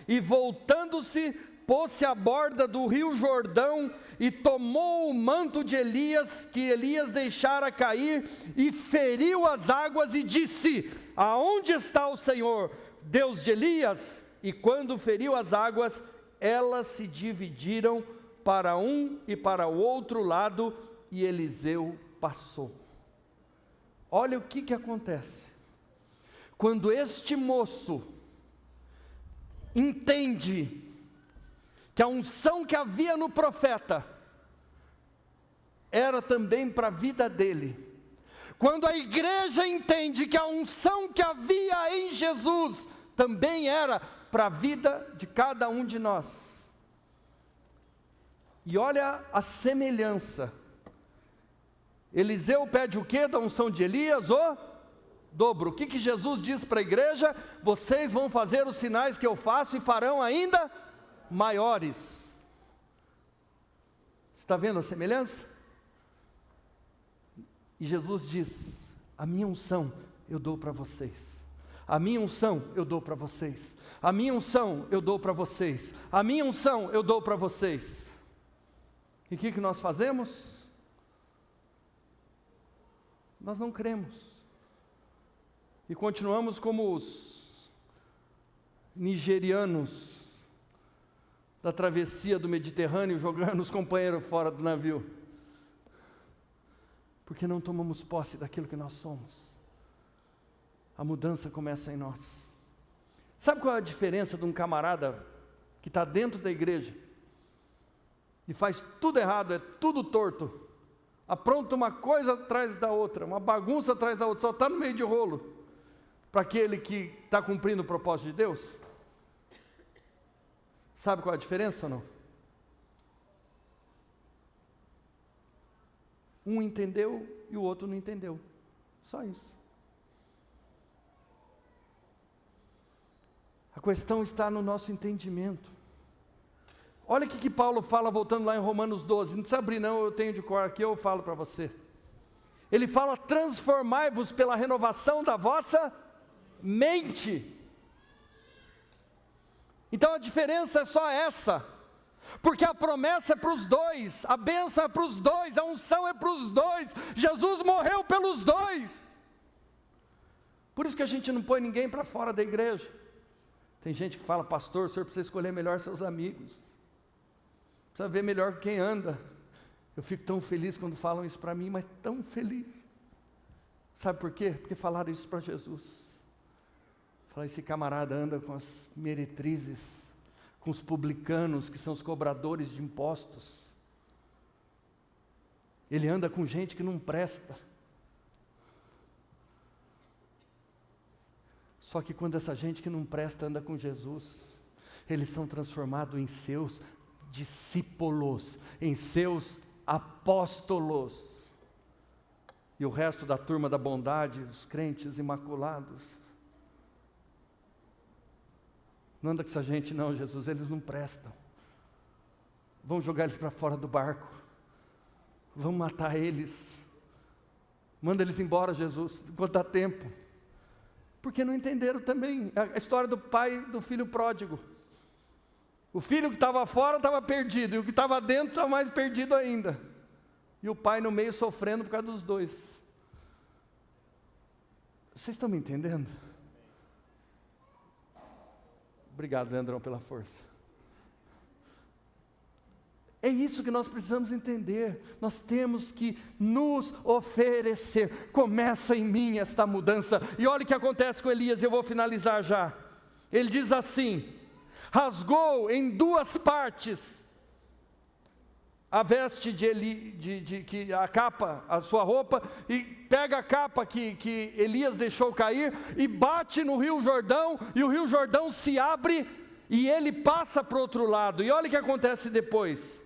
e voltando-se, pôs-se à borda do rio Jordão, e tomou o manto de Elias, que Elias deixara cair, e feriu as águas, e disse: aonde está o Senhor, Deus de Elias? E quando feriu as águas, elas se dividiram para um e para o outro lado, e Eliseu passou. Olha o que acontece. Quando este moço entende que a unção que havia no profeta era também para a vida dele. Quando a igreja entende que a unção que havia em Jesus também era para a vida de cada um de nós. E olha a semelhança. Eliseu pede o quê da unção de Elias? O dobro. O que Jesus diz para a igreja? Vocês vão fazer os sinais que eu faço e farão ainda maiores. Você está vendo a semelhança? E Jesus diz: a minha unção eu dou para vocês. A minha unção eu dou para vocês. A minha unção eu dou para vocês. A minha unção eu dou para vocês. E o que nós fazemos? Nós não cremos. E continuamos como os nigerianos da travessia do Mediterrâneo, jogando os companheiros fora do navio. Porque não tomamos posse daquilo que nós somos. A mudança começa em nós. Sabe qual é a diferença de um camarada que está dentro da igreja e faz tudo errado, é tudo torto, apronta uma coisa atrás da outra, uma bagunça atrás da outra, só está no meio de rolo, para aquele que está cumprindo o propósito de Deus? Sabe qual é a diferença ou não? Um entendeu e o outro não entendeu. Só isso. A questão está no nosso entendimento. Olha o que Paulo fala, voltando lá em Romanos 12. Não precisa abrir não, eu tenho de cor aqui, eu falo para você. Ele fala: transformai-vos pela renovação da vossa mente. Então a diferença é só essa. Porque a promessa é para os dois, a bênção é para os dois, a unção é para os dois, Jesus morreu pelos dois. Por isso que a gente não põe ninguém para fora da igreja. Tem gente que fala: pastor, o senhor precisa escolher melhor seus amigos, precisa ver melhor quem anda. Eu fico tão feliz quando falam isso para mim, mas tão feliz. Sabe por quê? Porque falaram isso para Jesus. Falaram: esse camarada anda com as meretrizes, com os publicanos, que são os cobradores de impostos. Ele anda com gente que não presta. Só que quando essa gente que não presta anda com Jesus, eles são transformados em seus discípulos, em seus apóstolos. E o resto da turma da bondade, os crentes imaculados, não anda com essa gente não, Jesus, eles não prestam. Vamos jogar eles para fora do barco. Vamos matar eles. Manda eles embora, Jesus, enquanto dá tempo. Porque não entenderam também a história do pai do filho pródigo. O filho que estava fora estava perdido, e o que estava dentro estava mais perdido ainda. E o pai no meio sofrendo por causa dos dois. Vocês estão me entendendo? Obrigado, Leandrão, pela força. É isso que nós precisamos entender. Nós temos que nos oferecer. Começa em mim esta mudança. E olha o que acontece com Elias, eu vou finalizar já. Ele diz assim: rasgou em duas partes a veste a capa, a sua roupa, e pega a capa que Elias deixou cair, e bate no rio Jordão, e o rio Jordão se abre, e ele passa para o outro lado. E olha o que acontece depois.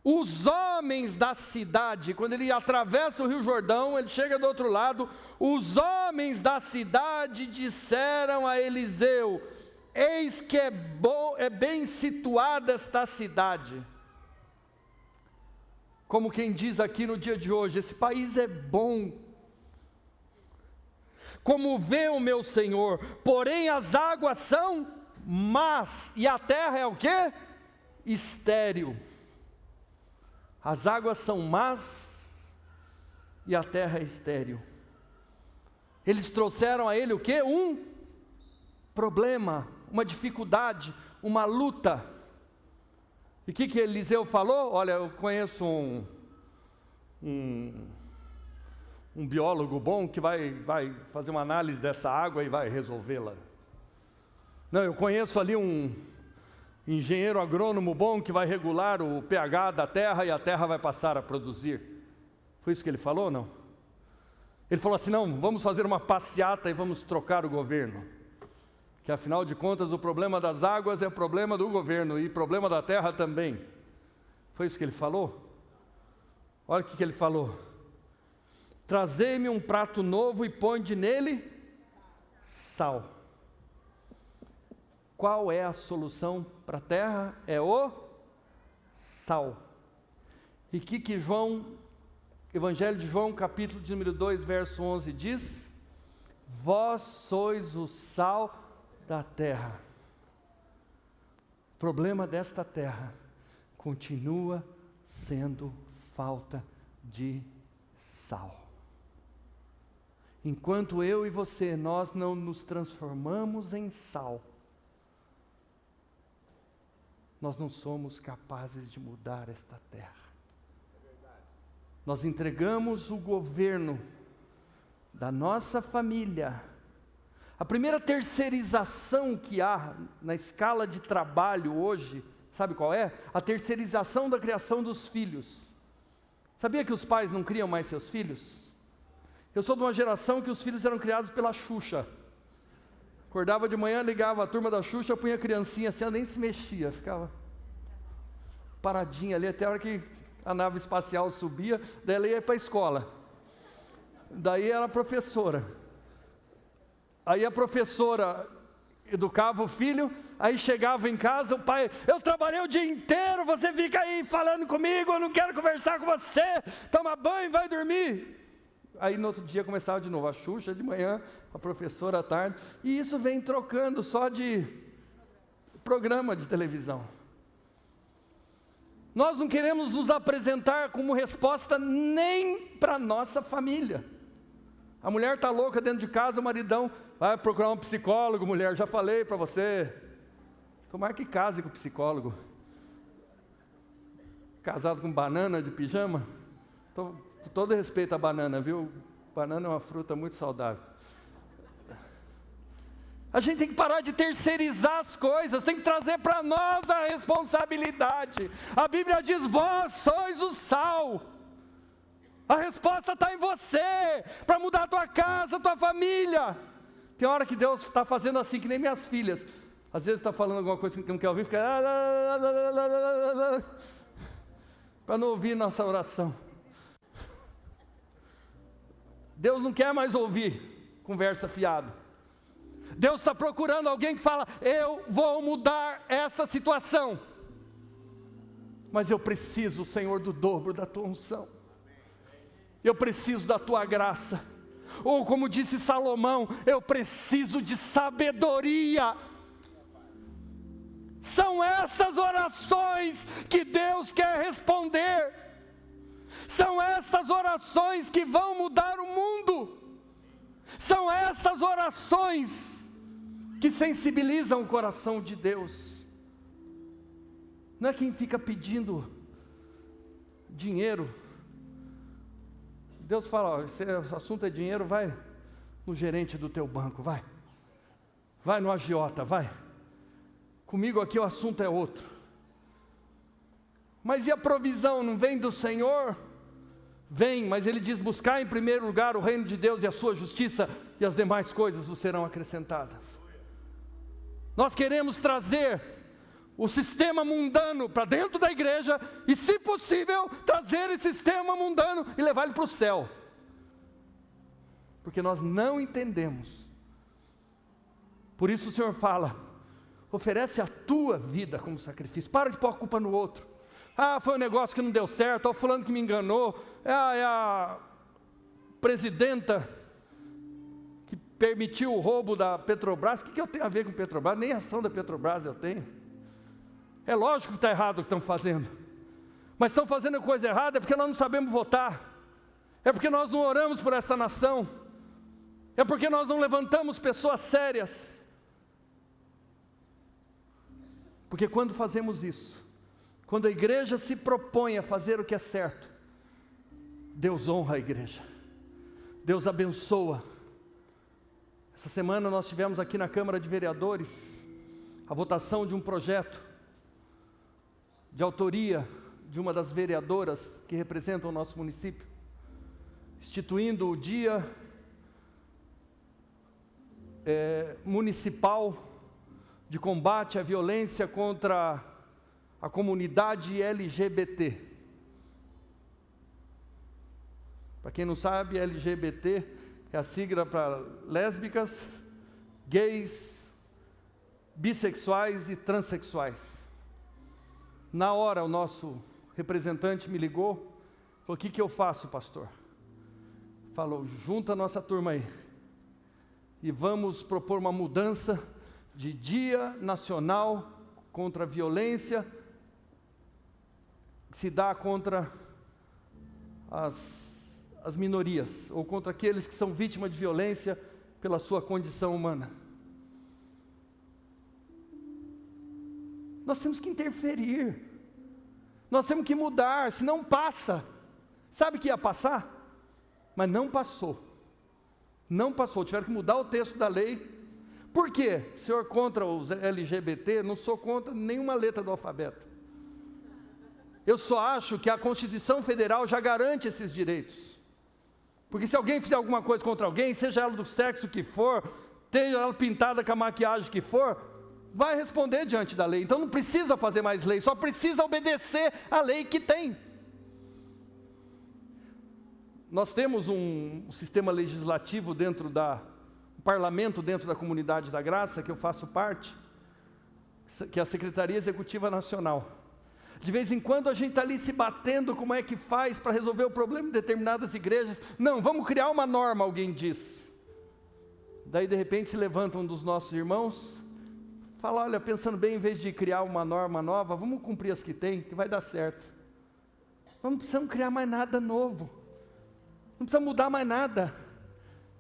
Os homens da cidade, quando ele atravessa o rio Jordão, ele chega do outro lado, os homens da cidade disseram a Eliseu: eis que é bem situada esta cidade. Como quem diz aqui no dia de hoje: esse país é bom. Como vê o meu Senhor, porém as águas são más, e a terra é o quê? Estéril. As águas são más e a terra é estéril. Eles trouxeram a ele o quê? Um problema, uma dificuldade, uma luta. E o que Eliseu falou? Olha, eu conheço um biólogo bom que vai fazer uma análise dessa água e vai resolvê-la. Não, eu conheço ali um engenheiro agrônomo bom que vai regular o pH da terra e a terra vai passar a produzir. Foi isso que ele falou ou não? Ele falou assim, não, vamos fazer uma passeata e vamos trocar o governo. Que afinal de contas o problema das águas é problema do governo e problema da terra também. Foi isso que ele falou? Olha o que ele falou. Trazei-me um prato novo e ponde nele sal. Qual é a solução para a terra? É o sal. E que Evangelho de João, capítulo de número 2, verso 11 diz? Vós sois o sal da terra. O problema desta terra continua sendo falta de sal. Enquanto eu e você, nós não nos transformamos em sal, nós não somos capazes de mudar esta terra. Nós entregamos o governo da nossa família. A primeira terceirização que há na escala de trabalho hoje, sabe qual é? A terceirização da criação dos filhos. Sabia que os pais não criam mais seus filhos? Eu sou de uma geração que os filhos eram criados pela Xuxa. Acordava de manhã, ligava a turma da Xuxa, punha a criancinha assim, ela nem se mexia, ficava paradinha ali até a hora que a nave espacial subia, daí ela ia para a escola. Daí era a professora. Aí a professora educava o filho, aí chegava em casa, o pai, eu trabalhei o dia inteiro, você fica aí falando comigo, eu não quero conversar com você, toma banho, vai dormir. Aí no outro dia começava de novo, a Xuxa de manhã, a professora à tarde, e isso vem trocando só de programa de televisão. Nós não queremos nos apresentar como resposta nem para a nossa família. A mulher está louca dentro de casa, o maridão vai procurar um psicólogo, mulher, já falei para você. Tomara que case com o psicólogo. Casado com banana de pijama? Com todo respeito à banana, viu? Banana é uma fruta muito saudável. A gente tem que parar de terceirizar as coisas, tem que trazer para nós a responsabilidade. A Bíblia diz, vós sois o sal. A resposta está em você, para mudar a tua casa, a tua família. Tem hora que Deus está fazendo assim, que nem minhas filhas. Às vezes está falando alguma coisa que não quer ouvir, fica... para não ouvir nossa oração. Deus não quer mais ouvir conversa fiada. Deus está procurando alguém que fala, eu vou mudar esta situação. Mas eu preciso, Senhor, do dobro da tua unção. Eu preciso da tua graça. Ou como disse Salomão, eu preciso de sabedoria. São estas orações que Deus quer responder. São estas orações que vão mudar o mundo. São estas orações que sensibilizam o coração de Deus. Não é quem fica pedindo dinheiro. Deus fala, ó, esse assunto é dinheiro, vai no gerente do teu banco, vai no agiota, vai. Comigo aqui o assunto é outro. Mas e a provisão não vem do Senhor? Vem, mas Ele diz, buscar em primeiro lugar o reino de Deus e a sua justiça, e as demais coisas vos serão acrescentadas. Nós queremos trazer o sistema mundano para dentro da igreja, e se possível, trazer esse sistema mundano e levar ele para o céu. Porque nós não entendemos. Por isso o Senhor fala, oferece a tua vida como sacrifício, para de pôr a culpa no outro. Ah, foi um negócio que não deu certo, ó, fulano que me enganou, é a presidenta que permitiu o roubo da Petrobras. O que eu tenho a ver com Petrobras? Nem a ação da Petrobras eu tenho. É lógico que está errado o que estão fazendo, mas estão fazendo coisa errada é porque nós não sabemos votar, é porque nós não oramos por esta nação, é porque nós não levantamos pessoas sérias. Porque quando fazemos isso, quando a igreja se propõe a fazer o que é certo, Deus honra a igreja, Deus abençoa. Essa semana nós tivemos aqui na Câmara de Vereadores a votação de um projeto de autoria de uma das vereadoras que representam o nosso município, instituindo o Dia Municipal de Combate à Violência contra a Comunidade LGBT. Para quem não sabe, LGBT é a sigla para lésbicas, gays, bissexuais e transexuais. Na hora, o nosso representante me ligou, falou: o que eu faço, pastor? Falou: junta a nossa turma aí e vamos propor uma mudança de Dia Nacional contra a Violência que se dá contra as minorias, ou contra aqueles que são vítimas de violência pela sua condição humana. Nós temos que interferir, nós temos que mudar, senão passa. Sabe que ia passar? Mas não passou. Não passou, tiveram que mudar o texto da lei. Por quê? O senhor contra os LGBT? Não sou contra nenhuma letra do alfabeto. Eu só acho que a Constituição Federal já garante esses direitos. Porque se alguém fizer alguma coisa contra alguém, seja ela do sexo que for, seja ela pintada com a maquiagem que for, vai responder diante da lei. Então não precisa fazer mais lei, só precisa obedecer à lei que tem. Nós temos um sistema legislativo dentro um parlamento dentro da Comunidade da Graça, que eu faço parte, que é a Secretaria Executiva Nacional. De vez em quando a gente está ali se batendo como é que faz para resolver o problema de determinadas igrejas. Não, vamos criar uma norma, alguém diz. Daí de repente se levanta um dos nossos irmãos, fala: olha, pensando bem, em vez de criar uma norma nova, vamos cumprir as que tem, que vai dar certo. Não precisamos criar mais nada novo. Não precisa mudar mais nada,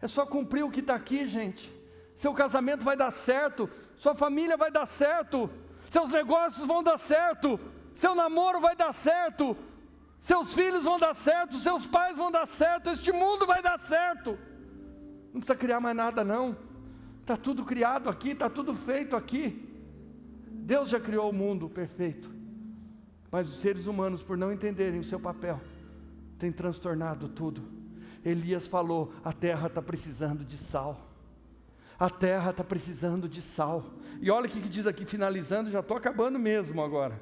é só cumprir o que está aqui, gente. Seu casamento vai dar certo, sua família vai dar certo, seus negócios vão dar certo, seu namoro vai dar certo, seus filhos vão dar certo, seus pais vão dar certo, este mundo vai dar certo. Não precisa criar mais nada não, está tudo criado aqui, está tudo feito aqui. Deus já criou o mundo perfeito, mas os seres humanos, por não entenderem o seu papel, têm transtornado tudo. Elias falou: a terra está precisando de sal, a terra está precisando de sal. E olha o que diz aqui, finalizando, já estou acabando mesmo agora.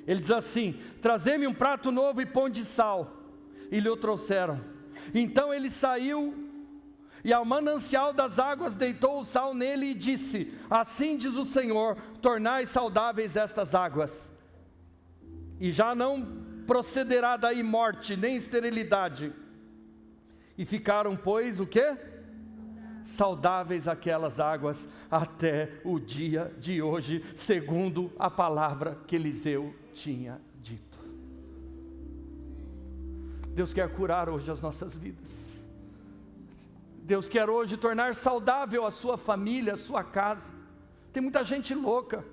Ele diz assim: trazei-me um prato novo e pão de sal. E lhe o trouxeram. Então ele saiu e ao manancial das águas deitou o sal nele e disse: assim diz o Senhor, tornai saudáveis estas águas, e já não procederá daí morte, nem esterilidade. E ficaram, pois, o quê? Saudáveis aquelas águas até o dia de hoje, segundo a palavra que Eliseu tinha dito. Deus quer curar hoje as nossas vidas. Deus quer hoje tornar saudável a sua família, a sua casa. Tem muita gente louca,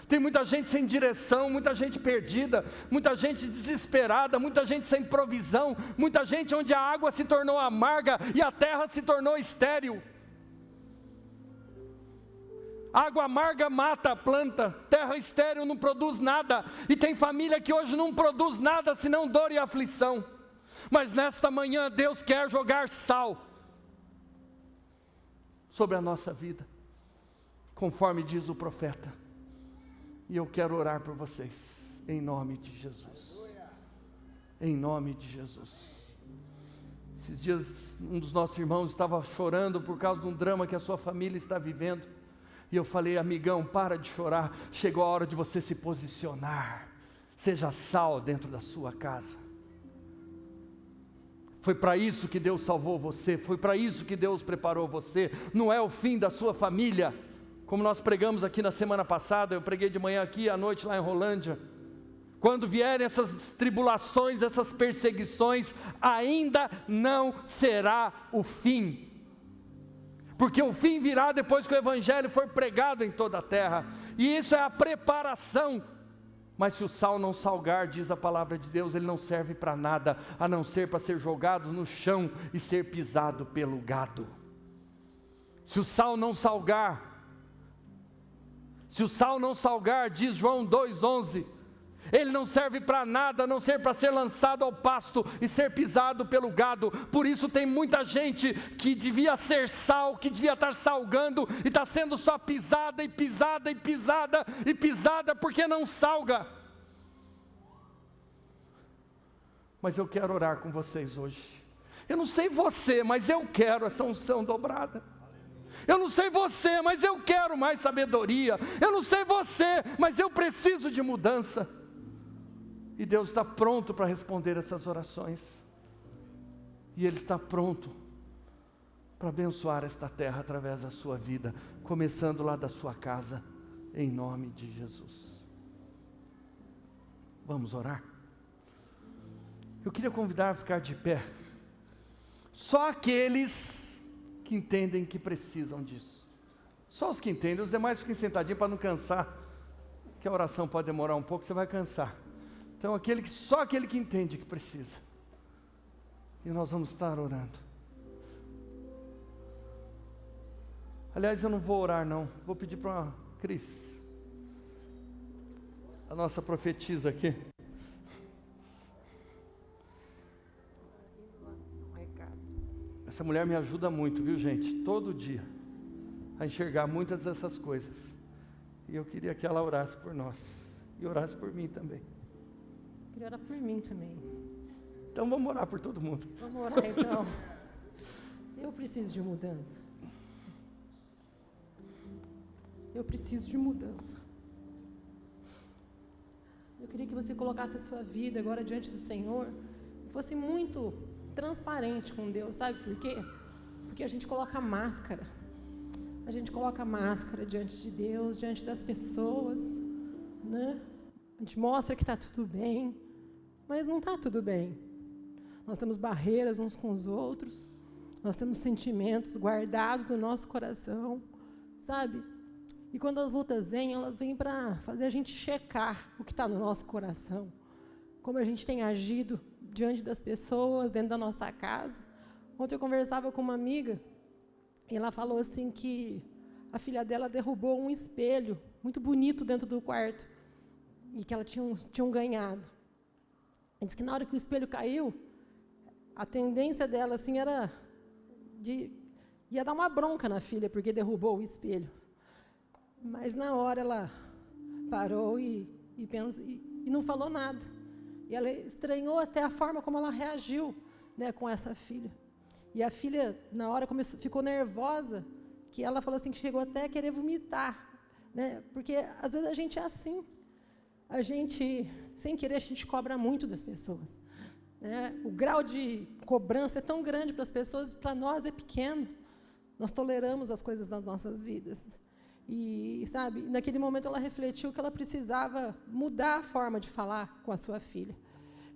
tem muita gente sem direção, muita gente perdida, muita gente desesperada, muita gente sem provisão, muita gente onde a água se tornou amarga e a terra se tornou estéril. Água amarga mata a planta, terra estéril não produz nada, e tem família que hoje não produz nada senão dor e aflição. Mas nesta manhã Deus quer jogar sal sobre a nossa vida, conforme diz o profeta. E eu quero orar por vocês, em nome de Jesus. Em nome de Jesus. Esses dias, um dos nossos irmãos estava chorando por causa de um drama que a sua família está vivendo. E eu falei: amigão, para de chorar, chegou a hora de você se posicionar. Seja sal dentro da sua casa. Foi para isso que Deus salvou você, foi para isso que Deus preparou você. Não é o fim da sua família. Como nós pregamos aqui na semana passada, eu preguei de manhã aqui, à noite lá em Rolândia. Quando vierem essas tribulações, essas perseguições, ainda não será o fim. Porque o fim virá depois que o Evangelho for pregado em toda a terra. E isso é a preparação. Mas se o sal não salgar, diz a palavra de Deus, ele não serve para nada, a não ser para ser jogado no chão e ser pisado pelo gado. Se o sal não salgar, diz João 2,11, Ele não serve para nada, a não ser para ser lançado ao pasto e ser pisado pelo gado. Por isso tem muita gente que devia ser sal, que devia estar salgando, e está sendo só pisada e pisada e pisada e pisada, porque não salga. Mas eu quero orar com vocês hoje. Eu não sei você, mas eu quero essa unção dobrada. Eu não sei você, mas eu quero mais sabedoria. Eu não sei você, mas eu preciso de mudança. E Deus está pronto para responder essas orações. E Ele está pronto para abençoar esta terra através da sua vida, começando lá da sua casa, em nome de Jesus. Vamos orar? Eu queria convidar a ficar de pé. Só aqueles que entendem que precisam disso. Só os que entendem, os demais fiquem sentadinhos para não cansar, que a oração pode demorar um pouco, você vai cansar. Então só aquele que entende que precisa. E nós vamos estar orando. Aliás, eu não vou orar não, vou pedir para a Cris, a nossa profetisa aqui. Essa mulher me ajuda muito, viu gente? Todo dia, a enxergar muitas dessas coisas. E eu queria que ela orasse por nós, e orasse por mim também. Queria orar por mim também. Então vamos orar por todo mundo. Vamos orar então. Eu preciso de mudança. Eu preciso de mudança. Eu queria que você colocasse a sua vida agora diante do Senhor e fosse muito transparente com Deus, sabe por quê? Porque a gente coloca máscara. A gente coloca máscara diante de Deus, diante das pessoas, né? A gente mostra que está tudo bem, mas não está tudo bem. Nós temos barreiras uns com os outros, nós temos sentimentos guardados no nosso coração, sabe? E quando as lutas vêm, elas vêm para fazer a gente checar o que está no nosso coração, como a gente tem agido diante das pessoas, dentro da nossa casa. Ontem eu conversava com uma amiga, e ela falou assim que a filha dela derrubou um espelho muito bonito dentro do quarto, e que ela tinham ganhado. Ela disse que na hora que o espelho caiu, a tendência dela assim era ia dar uma bronca na filha, porque derrubou o espelho. Mas na hora ela parou e pensou, e não falou nada. E ela estranhou até a forma como ela reagiu, né, com essa filha. E a filha, na hora, ficou nervosa, que ela falou assim, que chegou até a querer vomitar, né? Porque às vezes a gente é assim. A gente, sem querer, a gente cobra muito das pessoas, né? O grau de cobrança é tão grande para as pessoas, para nós é pequeno. Nós toleramos as coisas nas nossas vidas. E, sabe, naquele momento ela refletiu que ela precisava mudar a forma de falar com a sua filha.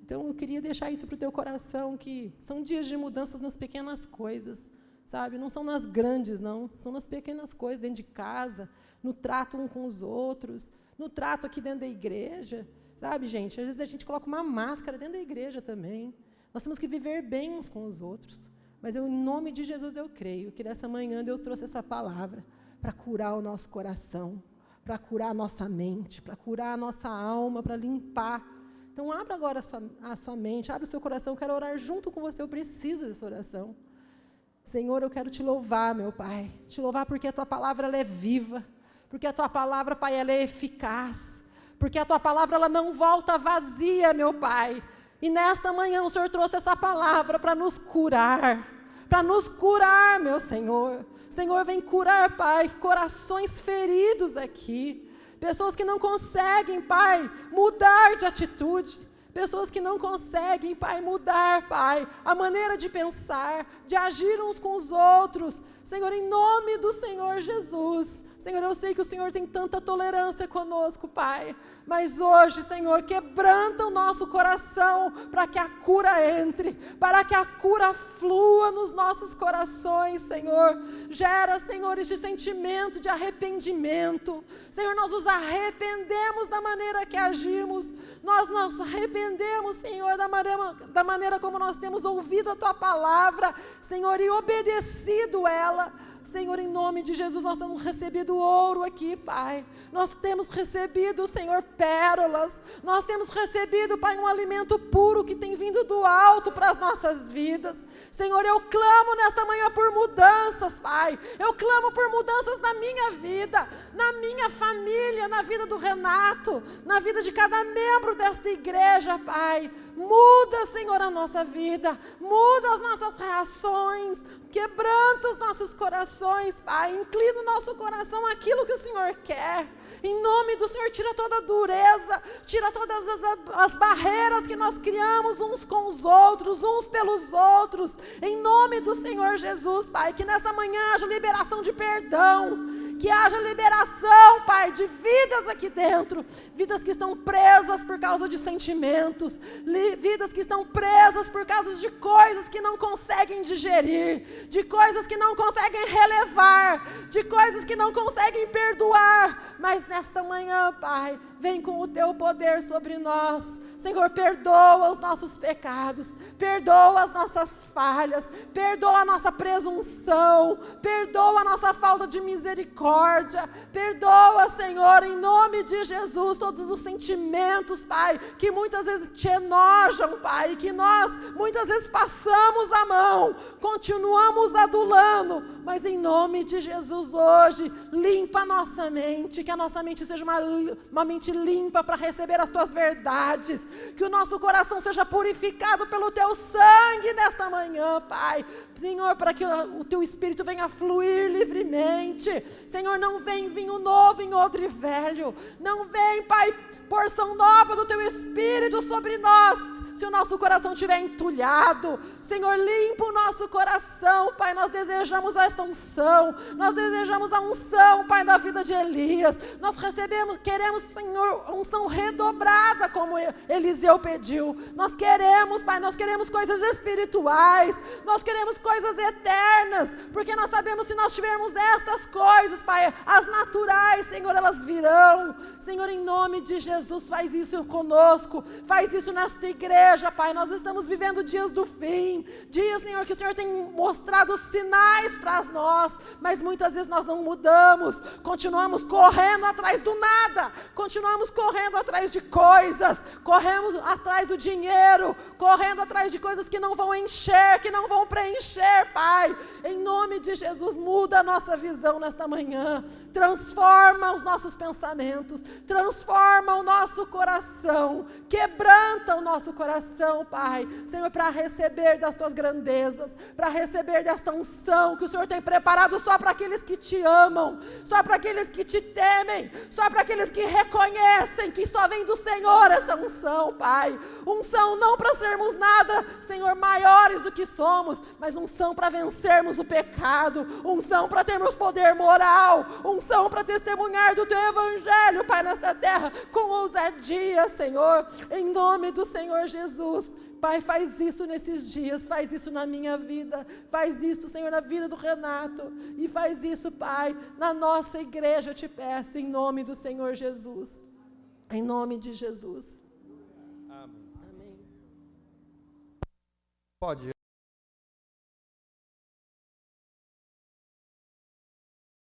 Então, eu queria deixar isso para o teu coração, que são dias de mudanças nas pequenas coisas, sabe? Não são nas grandes, não. São nas pequenas coisas, dentro de casa, no trato um com os outros, no trato aqui dentro da igreja, sabe, gente? Às vezes a gente coloca uma máscara dentro da igreja também. Nós temos que viver bem uns com os outros. Mas eu, em nome de Jesus, eu creio que nessa manhã Deus trouxe essa palavra para curar o nosso coração, para curar a nossa mente, para curar a nossa alma, para limpar. Então, abra agora a sua mente, abre o seu coração, eu quero orar junto com você, eu preciso dessa oração. Senhor, eu quero te louvar, meu Pai, te louvar porque a Tua palavra ela é viva, porque a Tua palavra, Pai, ela é eficaz, porque a Tua palavra ela não volta vazia, meu Pai. E nesta manhã o Senhor trouxe essa palavra para nos curar, meu Senhor. Senhor, vem curar, Pai, corações feridos aqui, pessoas que não conseguem, Pai, mudar de atitude, pessoas que não conseguem, Pai, mudar, Pai, a maneira de pensar, de agir uns com os outros. Senhor, em nome do Senhor Jesus, Senhor, eu sei que o Senhor tem tanta tolerância conosco, Pai, mas hoje, Senhor, quebranta o nosso coração para que a cura entre, para que a cura flua nos nossos corações, Senhor. Gera, Senhor, este sentimento de arrependimento. Senhor, nós nos arrependemos da maneira que agimos, nós nos arrependemos, Senhor, da maneira como nós temos ouvido a Tua palavra, Senhor, e obedecido ela. Senhor, em nome de Jesus, nós temos recebido ouro aqui, Pai. Nós temos recebido, Senhor, pérolas. Nós temos recebido, Pai, um alimento puro que tem vindo do alto para as nossas vidas. Senhor, eu clamo nesta manhã por mudanças, Pai. Eu clamo por mudanças na minha vida, na minha família, na vida do Renato, na vida de cada membro desta igreja, Pai. Muda, Senhor, a nossa vida. Muda as nossas reações. Quebranta os nossos corações, Pai. Inclina o nosso coração àquilo que o Senhor quer. Em nome do Senhor, tira toda a dureza, tira todas as barreiras que nós criamos uns com os outros, uns pelos outros. Em nome do Senhor Jesus, Pai, que nessa manhã haja liberação de perdão, que haja liberação, Pai, de vidas aqui dentro, vidas que estão presas por causa de sentimentos, vidas que estão presas por causa de coisas que não conseguem digerir, de coisas que não conseguem relevar, de coisas que não conseguem perdoar, mas nesta manhã, Pai, vem com o Teu poder sobre nós. Senhor, perdoa os nossos pecados, perdoa as nossas falhas, perdoa a nossa presunção, perdoa a nossa falta de misericórdia, perdoa, Senhor, em nome de Jesus, todos os sentimentos, Pai, que muitas vezes te enojam, Pai, que nós muitas vezes passamos a mão, continuamos adulando, mas em nome de Jesus hoje, limpa a nossa mente, que a nossa mente seja uma mente limpa para receber as Tuas verdades, que o nosso coração seja purificado pelo Teu sangue nesta manhã, Pai. Senhor, para que o Teu Espírito venha fluir livremente. Senhor, não vem vinho novo em odre velho. Não vem, Pai, porção nova do Teu Espírito sobre nós, se o nosso coração estiver entulhado. Senhor, limpa o nosso coração, Pai. Nós desejamos esta unção, nós desejamos a unção, Pai, da vida de Elias. Nós queremos, Senhor, unção redobrada, como Eliseu pediu. Nós queremos, Pai, nós queremos coisas espirituais, nós queremos coisas eternas, porque nós sabemos, se nós tivermos estas coisas, Pai, as naturais, Senhor, elas virão. Senhor, em nome de Jesus, faz isso conosco, faz isso nesta igreja, Pai. Nós estamos vivendo dias do fim, dias, Senhor, que o Senhor tem mostrado sinais para nós, mas muitas vezes nós não mudamos, continuamos correndo atrás do nada, continuamos correndo atrás de coisas, corremos atrás do dinheiro, correndo atrás de coisas que não vão encher, que não vão preencher, Pai. Em nome de Jesus, muda a nossa visão nesta manhã, transforma os nossos pensamentos, transforma o nosso coração, quebranta o nosso coração, Pai, Senhor, para receber das Tuas grandezas, para receber desta unção que o Senhor tem preparado só para aqueles que Te amam, só para aqueles que Te temem, só para aqueles que reconhecem que só vem do Senhor essa unção, Pai. Unção não para sermos nada, Senhor, maiores do que somos, mas unção para vencermos o pecado, unção para termos poder moral, unção para testemunhar do Teu Evangelho, Pai, nesta terra, com ousadia, Senhor, em nome do Senhor Jesus. Pai, faz isso nesses dias, faz isso na minha vida, faz isso, Senhor, na vida do Renato, e faz isso, Pai, na nossa igreja, eu Te peço, em nome do Senhor Jesus, em nome de Jesus. Amém. Amém. Pode.